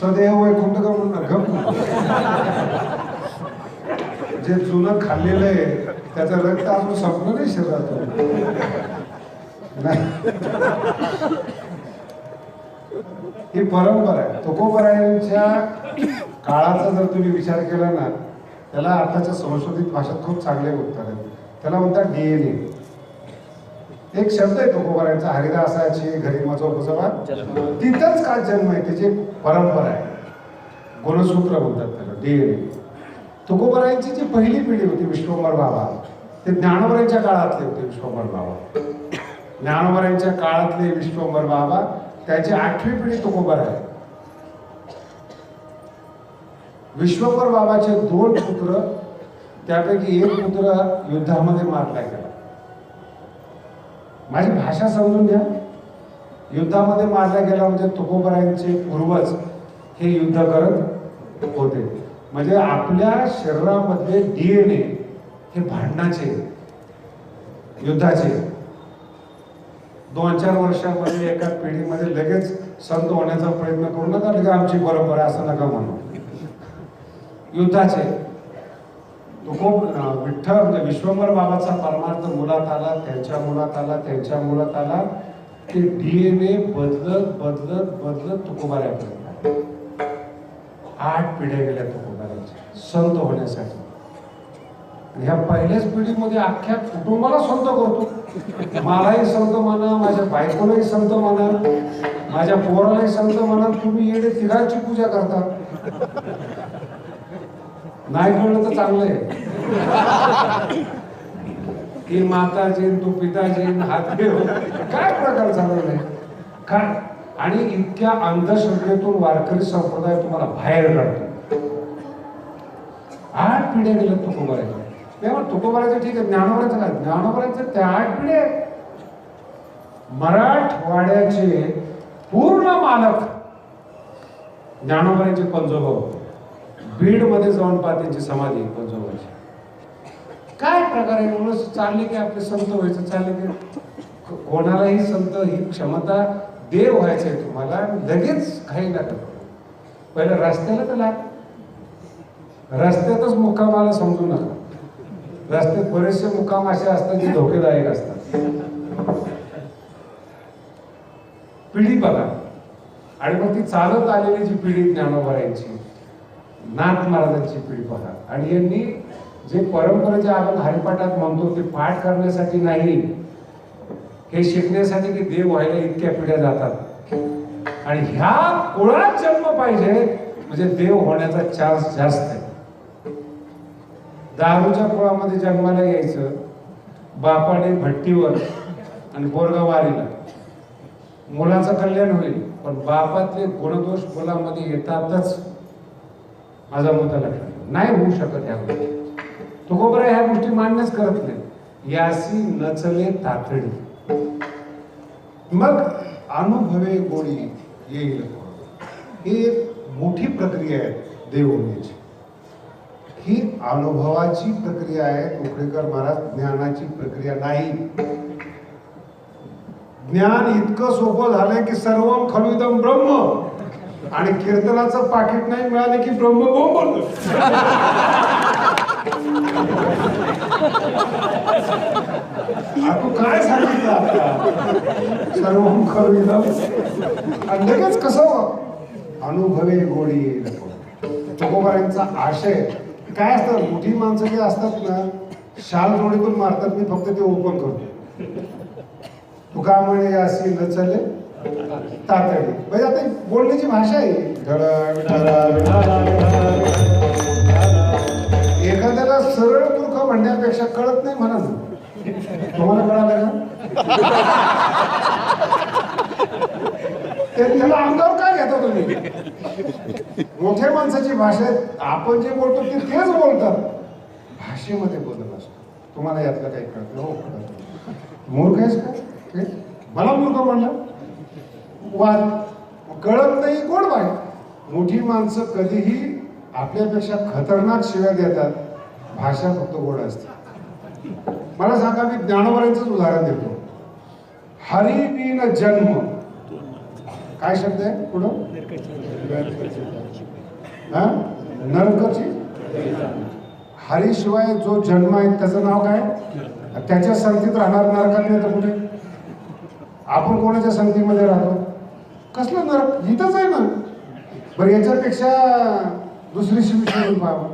सदैव वैकुंठ का म्हणून गप. जे जुनं खाल्लेलं आहे त्याचं रक्त अजून संपलं नाही शरीरात. नाही, ही परंपरा आहे. तुकोबरायांच्या काळाचा जर तुम्ही विचार केला ना, त्याला आताच्या संशोधित भाषेत खूप चांगले उत्तर आहे. त्याला म्हणतात DNA. एक शब्द आहे तुकोबरायांचा, हरिदासाची घरी माझा उपजवा, तिथंच का जन्म आहे, त्याची परंपरा आहे, गुणसूत्र म्हणतात त्याला, DNA. तुकोबरायांची जी पहिली पिढी होती विश्वंभर बाबा, ते ज्ञानोबरांच्या काळातले होते. विश्वंभर बाबा ज्ञानोबरांच्या काळातले विश्वंभर बाबा, त्याची 8वी पिढी तुकोबर आहे. विश्वंभर बाबाचे 2 पुत्र, त्यापैकी एक पुत्र युद्धामध्ये मारला गेला. माझी भाषा समजून घ्या, युद्धामध्ये मारला गेला म्हणजे तुकोबरायांचे पूर्वज हे युद्ध करत होते. म्हणजे आपल्या शरीरामधले DNA हे भांडणाचे, युद्धाचे. 2-4 वर्षामध्ये एका पिढीमध्ये लगेच संत होण्याचा प्रयत्न करू नका, लगेच आमची परंपरा असं नका म्हणू. युद्धाचे विठ्ठल म्हणजे विश्वंभर बाबाचा परमार्थ मुलात आला, त्यांच्या मुलात आला, त्यांच्या मुलात आला. ते DNA बदलत बदलत बदलत तुकोबाऱ्यापर्यंत 8 पिढ्या गेल्या तुकोबाऱ्याच्या संत होण्यासाठी. ह्या पहिल्याच पिढीमध्ये अख्ख्या कुटुंबाला संत करतो. मलाही संत म्हणा, माझ्या बायकोलाही संत म्हणा, माझ्या पोरालाही संत म्हणा. तुम्ही येणे तिघांची पूजा करता. नाही कळलं तर चांगलं आहे की माताजी तू पिताजी हात घेऊ, काय प्रकार चालवलाय काय. आणि इतक्या अंधश्रद्धेतून वारकरी संप्रदाय तुम्हाला बाहेर काढतो. 8 पिढ्या गेल्या तुकोबाऱ्याच्या. तेव्हा तुकोबाऱ्याचं ठीक आहे, ज्ञानोबाऱ्याचं काय, ज्ञानोबाऱ्याचं त्या 8 पिढ्या. मराठवाड्याचे पूर्ण मालक ज्ञानोबाऱ्याचे पंजोबा होते. बीड मध्ये जाऊन पहा त्यांची समाधी पंजोबाची. काय प्रकार आहे, एवढं चालले की आपले संत व्हायचं, चालले की कोणालाही संत ही क्षमता, देव व्हायचंय तुम्हाला, लगेच काही नका. पहिलं रस्त्याला तर लाग, रस्त्यातच मुक्कामाला समजू नका. रस्त्यात बरेचसे मुक्काम असे असतात जे धोकेदायक असतात. पिढी बघा, आणि मग ती चालत आलेली जी पिढी ज्ञानोबारायांची, नाथ महाराजांची पिढी पहा. आणि यांनी जे परंपरेचे आपण हरिपाठात म्हणतो ते पाठ करण्यासाठी नाही, हे शिकण्यासाठी की देव व्हायला इतक्या पिढ्या जातात. आणि ह्या कुळात जन्म पाहिजे म्हणजे देव होण्याचा चान्स जास्त आहे. दारूच्या कुळामध्ये जन्माला यायचं, बापाने भट्टीवर आणि पोरगा वारीला, मुलाचं कल्याण होईल. पण बापातले गुणदोष मुलामध्ये येतातच. माझा मुद्दा लक्षात नाही होऊ शकत ह्या गोष्टी. तुकोबरा ह्या गोष्टी मान्यच करत नाही. यासी नचले तातडी. मग अनुभवे गोडी येईल. ही एक मोठी प्रक्रिया आहे देव होण्याची. ही अनुभवाची प्रक्रिया आहे. कोकणेकर महाराज, ज्ञानाची प्रक्रिया नाही. ज्ञान इतकं सोपं झालंय की सर्वम खलुदम ब्रह्म, आणि कीर्तनाचं पाकिट नाही मिळालं की ब्रह्म बोंबल. आपण काय सांगितलं आता, सर्वम खलुदम, आणि लगेच कसं अनुभवे गोडी येईल. तुकोबारांचा आशय काय असतं, मोठी माणसं जे असतात ना, शाल जोडीतून मारतात, मी फक्त ते ओपन करतो. तुका म्हणे अशी नचले तातडी. म्हणजे आता बोलण्याची भाषा आहे. एखाद्याला सरळ मूर्ख म्हणण्यापेक्षा कळत नाही म्हणा ना. तुम्हाला कळालं का? त्याला अंगावर काय घेता तुम्ही? मोठ्या माणसाची भाषा आपण जे बोलतो ते तेच बोलतात. भाषेमध्ये बदल असतो. तुम्हाला यातलं काही कळत नाही. हो, कळत नाही. मूर्ख आहेस का? हे? मला मूर्ख म्हणलं? वाद कळत नाही कोण बाय. मोठी माणसं कधीही आपल्यापेक्षा खतरनाक शिव्या देतात. भाषा फक्त गोड असते. मला सांगा, मी ज्ञानोबांचंच उदाहरण देतो. हरी बिन जन्म, काय शब्द आहे पुढं? नरकची. हरीशिवाय जो जन्म आहे त्याचं नाव काय? त्याच्या संगतीत राहणार नरकात नाही तर कुठे? आपण कोणाच्या संगतीमध्ये राहतो? कसलं नरक? इथंच आहे ना. बरं, याच्यापेक्षा दुसरी शिवी शोधून पाहावं.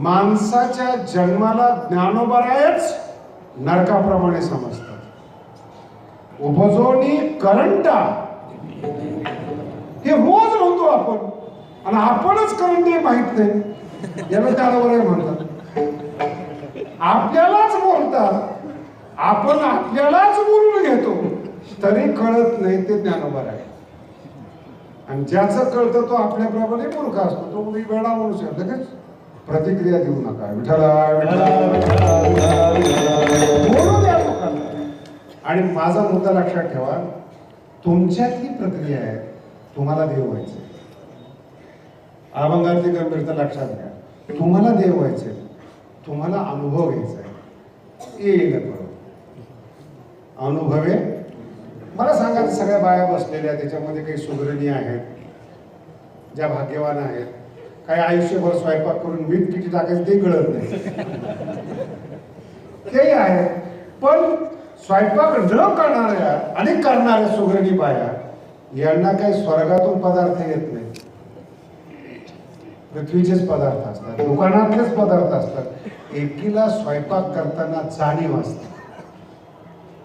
माणसाच्या जन्माला ज्ञानोबारायच नरकाप्रमाणे समजतात. उपजोनी करंटा, हे रोज म्हणतो आपण, आणि आपणच करंट हे माहित नाही. याला ज्ञानोबराय म्हणतात. आपल्यालाच बोलतात, आपण आपल्यालाच बोलून घेतो, तरी कळत नाही ते ज्ञानोबराय. आणि ज्याचं कळतं तो आपल्याप्रमाणे मूर्ख असतो. तो मी वेळा म्हणू शकतो, लगेच प्रतिक्रिया देऊ नका. विठ्ठला बोलू द्या लोकांना. आणि माझा मुद्दा लक्षात ठेवा, तुमच्यातली प्रक्रिया आहे. तुम्हाला देव व्हायचे. अभंगातली गंभीरता लक्षात घ्या. तुम्हाला देव व्हायचे, तुम्हाला अनुभव घ्यायचा आहे. येईल बरोबर अनुभवे. मला सांगा, सगळ्या बाया बसलेल्या त्याच्यामध्ये काही सुगरणी आहेत, ज्या भाग्यवान आहेत. काही आयुष्यभर स्वयंपाक करून मीठ किती टाकायचं ते कळत नाही, ते आहे. पण स्वयंपाक न करणाऱ्या आणि करणाऱ्या सुगरणी बाया, यांना काही स्वर्गातून पदार्थ येत नाही. पृथ्वीचेच पदार्थ असतात, दुकानातलेच पदार्थ असतात. एकीला स्वयंपाक करताना जाणीव असते.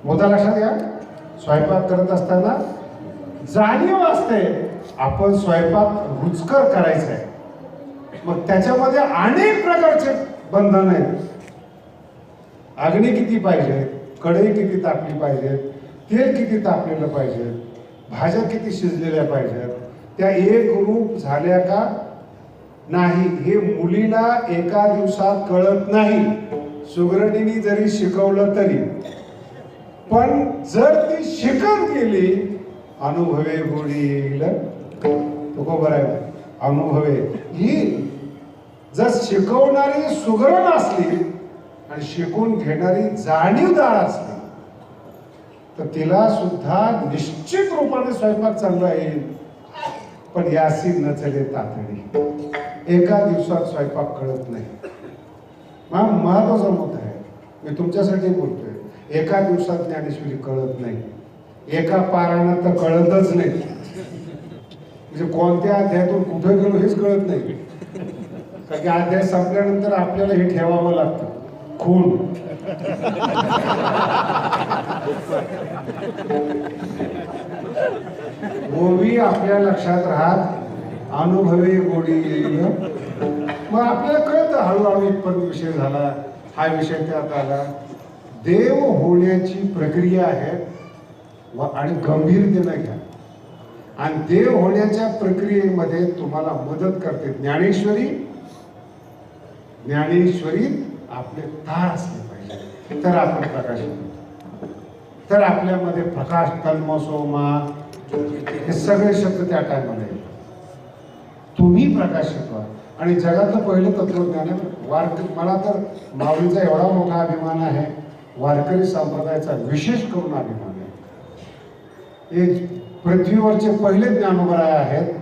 मुद्दा लक्षात घ्या. स्वयंपाक करत असताना जाणीव असते, आपण स्वयंपाक रुचकर करायचा आहे. मग त्याच्यामध्ये अनेक प्रकारचे बंधन आहेत. अग्नी किती पाहिजे, कढई किती तापली पाहिजे, तेल किती तापलेलं पाहिजे, भाज्या किती शिजलेल्या पाहिजेत, त्या एक रूप झाल्या का नाही हे मुलीला एका दिवसात कळत नाही. सुगरणीने जरी शिकवलं तरी. पण जर ती शिकत गेली, अनुभवे गोडी येईल. बरोबर आहे, अनुभवे ही. जर शिकवणारी सुगरण असली आणि शिकून घेणारी जाणीवदार असली, तर तिला सुद्धा निश्चित रूपाने स्वयंपाक चांगला येईल. पण यासी न चले तातडी. एका दिवसात स्वयंपाक कळत नाही. महत्वाचा मुद्दा आहे, मी तुमच्यासाठी बोलतोय. एका दिवसात ज्ञानेश्वरी कळत नाही. एका पारायणात तर कळतच नाही. म्हणजे कोणत्या अध्यायातून कुठे गेलो हेच कळत नाही. कारण की अध्याय संपल्यानंतर आपल्याला हे ठेवावं लागतं, खून. गोवी आपल्या लक्षात राहत, अनुभवे गोडी येईल. मग आपल्याला कळतं हळूहळू इथपर्यंत विषय झाला, हा विषय त्यात आला. देव होण्याची प्रक्रिया आहे आणि गंभीरतेने घ्या. आणि देव होण्याच्या प्रक्रियेमध्ये तुम्हाला मदत करते ज्ञानेश्वरी. ज्ञानेश्वरीत आपले तार असले पाहिजे, तर आपण प्रकाश होतो. तर आपल्यामध्ये प्रकाश, तन्म, सोमा, हे सगळे शब्द त्या टायमाला येतात. तुम्ही प्रकाशित व्हा. आणि जगातलं पहिलं तत्वज्ञान वारकरी. मला तर माऊलीचा एवढा मोठा अभिमान आहे, वारकरी संप्रदायाचा विशेष करून अभिमान आहे. हे पृथ्वीवरचे पहिले ज्ञानोबराय आहेत.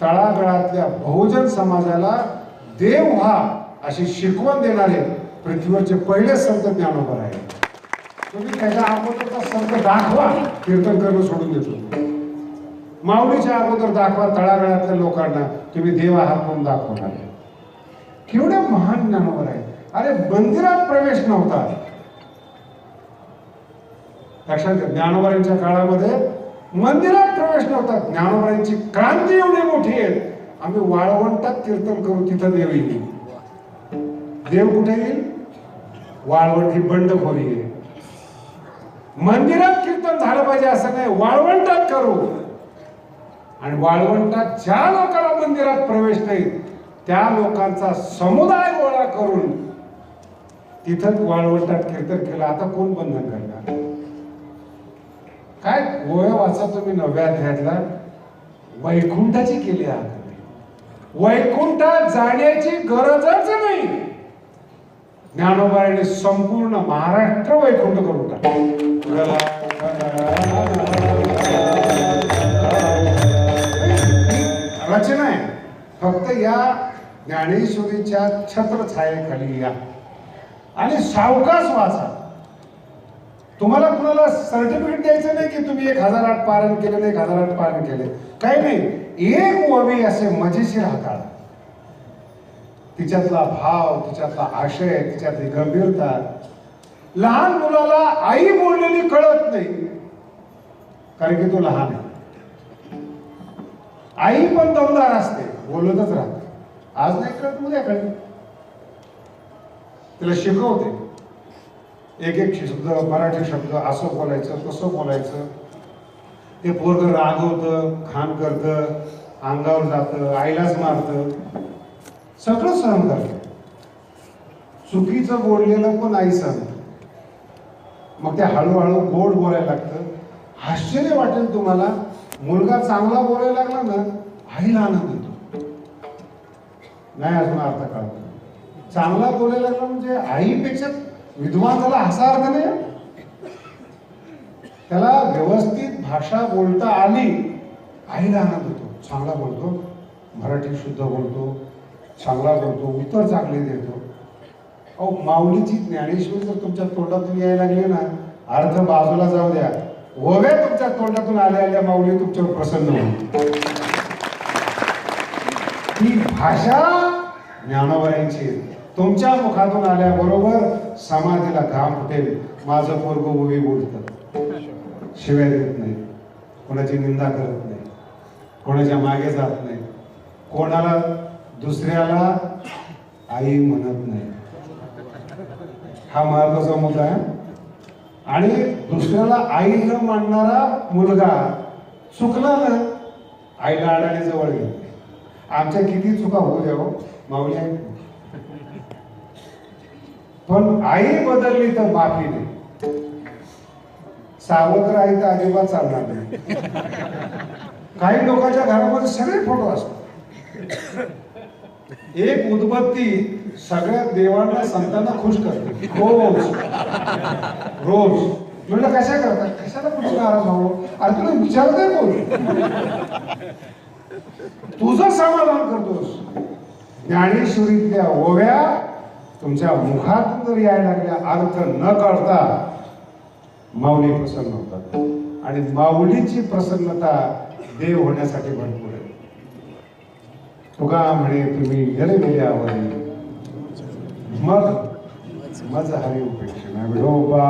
तळागाळातल्या बहुजन समाजाला देव व्हा अशी शिकवण देणारे पृथ्वीवरचे पहिले संत ज्ञानोबराय आहेत. तुम्ही त्याच्या अगोदरचा संत दाखवा, कीर्तन करणं सोडून देतो. माऊलीच्या अगोदर दाखवा तळागाळातल्या लोकांना, तुम्ही देव आहात म्हणून दाखवणार. केवढे महान ज्ञानोबराय. अरे मंदिरात प्रवेश नव्हता. लक्षात घ्या, ज्ञानोबरांच्या काळामध्ये मंदिरात प्रवेश नव्हता. ज्ञानोबरांची क्रांती एवढी मोठी आहे, आम्ही वाळवंटात कीर्तन करू, तिथं देव येईल. देव कुठे येईल? वाळवंट ही बंडखोरी आहे. मंदिरात कीर्तन झालं पाहिजे असं नाही, वाळवंटात करू. आणि वाळवंटात ज्या लोकांना मंदिरात प्रवेश नाही त्या लोकांचा समुदाय गोळा करून तिथं वाळवंटात कीर्तन केलं. आता कोण बंधन करणार? काय ओव्या वाचा तुम्ही 9व्या अध्यायातला, वैकुंठाची केली आहे. वैकुंठात जाण्याची गरजच नाही. ज्ञानोबाने संपूर्ण महाराष्ट्र वैकुंठ करून टाकला. रचना आहे फक्त या ज्ञानेश्वरीच्या छत्रछायेखाली या आणि सावकाश वाचा. तुम्हाला कुणाला सर्टिफिकेट द्यायचं नाही की तुम्ही 1008 पारण केले नाही, 1008 पारण केले, काही नाही. एक ओवी असे मजेशीर हाताळा. तिच्यातला भाव, तिच्यातला आशय, तिच्यातली गंभीरता लहान मुलाला आई बोललेली कळत नाही कारण की तो लहान आहे. आई पण दमदार असते, बोलतच राहते. आज नाही कळत, उद्या कळत. तिला शिकवते एक एक शब्द, मराठी शब्द असं बोलायचं, तसं बोलायचं. ते पोरग रागवतं, खान करतं, अंगावर जातं, आईलाच मारतं, सगळं सहन करतं. चुकीचं बोललेलं पण आई सहन. मग ते हळूहळू गोड बोलायला लागतं. आश्चर्य वाटेल तुम्हाला, मुलगा चांगला बोलायला लागला ना आईला आनंद येतो. नाही अजून अर्थ कळतो. चांगला बोलायला लागला म्हणजे आईपेक्षा विद्वान झाला असा अर्थ नाही. त्याला व्यवस्थित भाषा बोलता आली, आईला आनंद होतो. चांगला बोलतो, मराठी शुद्ध बोलतो, चांगला बोलतो, उत्तर चांगले देतो. अहो माऊलीची ज्ञानेश्वरी जर तुमच्या तोंडातून यायला लागली ना, अर्थ बाजूला जाऊ द्या, ओव्या तुमच्या तोंडातून आल्या आल्या माऊली तुमच्यावर प्रसन्न होईल. ही भाषा ज्ञानोबांची तुमच्या मुखातून आल्याबरोबर समाधीला घाम फुटेल. माझं पोरग ओवी बोलतं, शिव्या देत नाही, कोणाची निंदा करत नाही, कोणाच्या मागे जात नाही, कोणाला दुसऱ्याला आई म्हणत नाही. हा महत्वाचा मुद्दा आहे. आणि दुसऱ्याला आई न मानणारा मुलगा चुकला ना, आईला अडाणी जवळ घेत. आमच्या किती चुका होऊ द्या माऊली आई, पण आई बदलली तर माफी नाही. सावत्र आई तर अजिबात चालणार नाही. काही लोकांच्या घरामध्ये सगळे फोटो असतात. एक उदबत्ती सगळ्या देवांना संतांना खुश करते रोज रोज. म्हणलं कशा करतात, कशाला खुश नाराज व्हावं? अरे तुला विचारते कोण? तुझं समाधान करतोस. ज्ञानेश्वरीतल्या ओव्या तुमच्या मुखातून जर यायला लागल्या, अर्थ न कळता माऊली प्रसन्न होतात. आणि माऊलीची प्रसन्नता देव होण्यासाठी भरपूर आहे. तुका म्हणे तुम्ही गेले गेल्यावर मग मज हरी उपेक्षणा विठोबा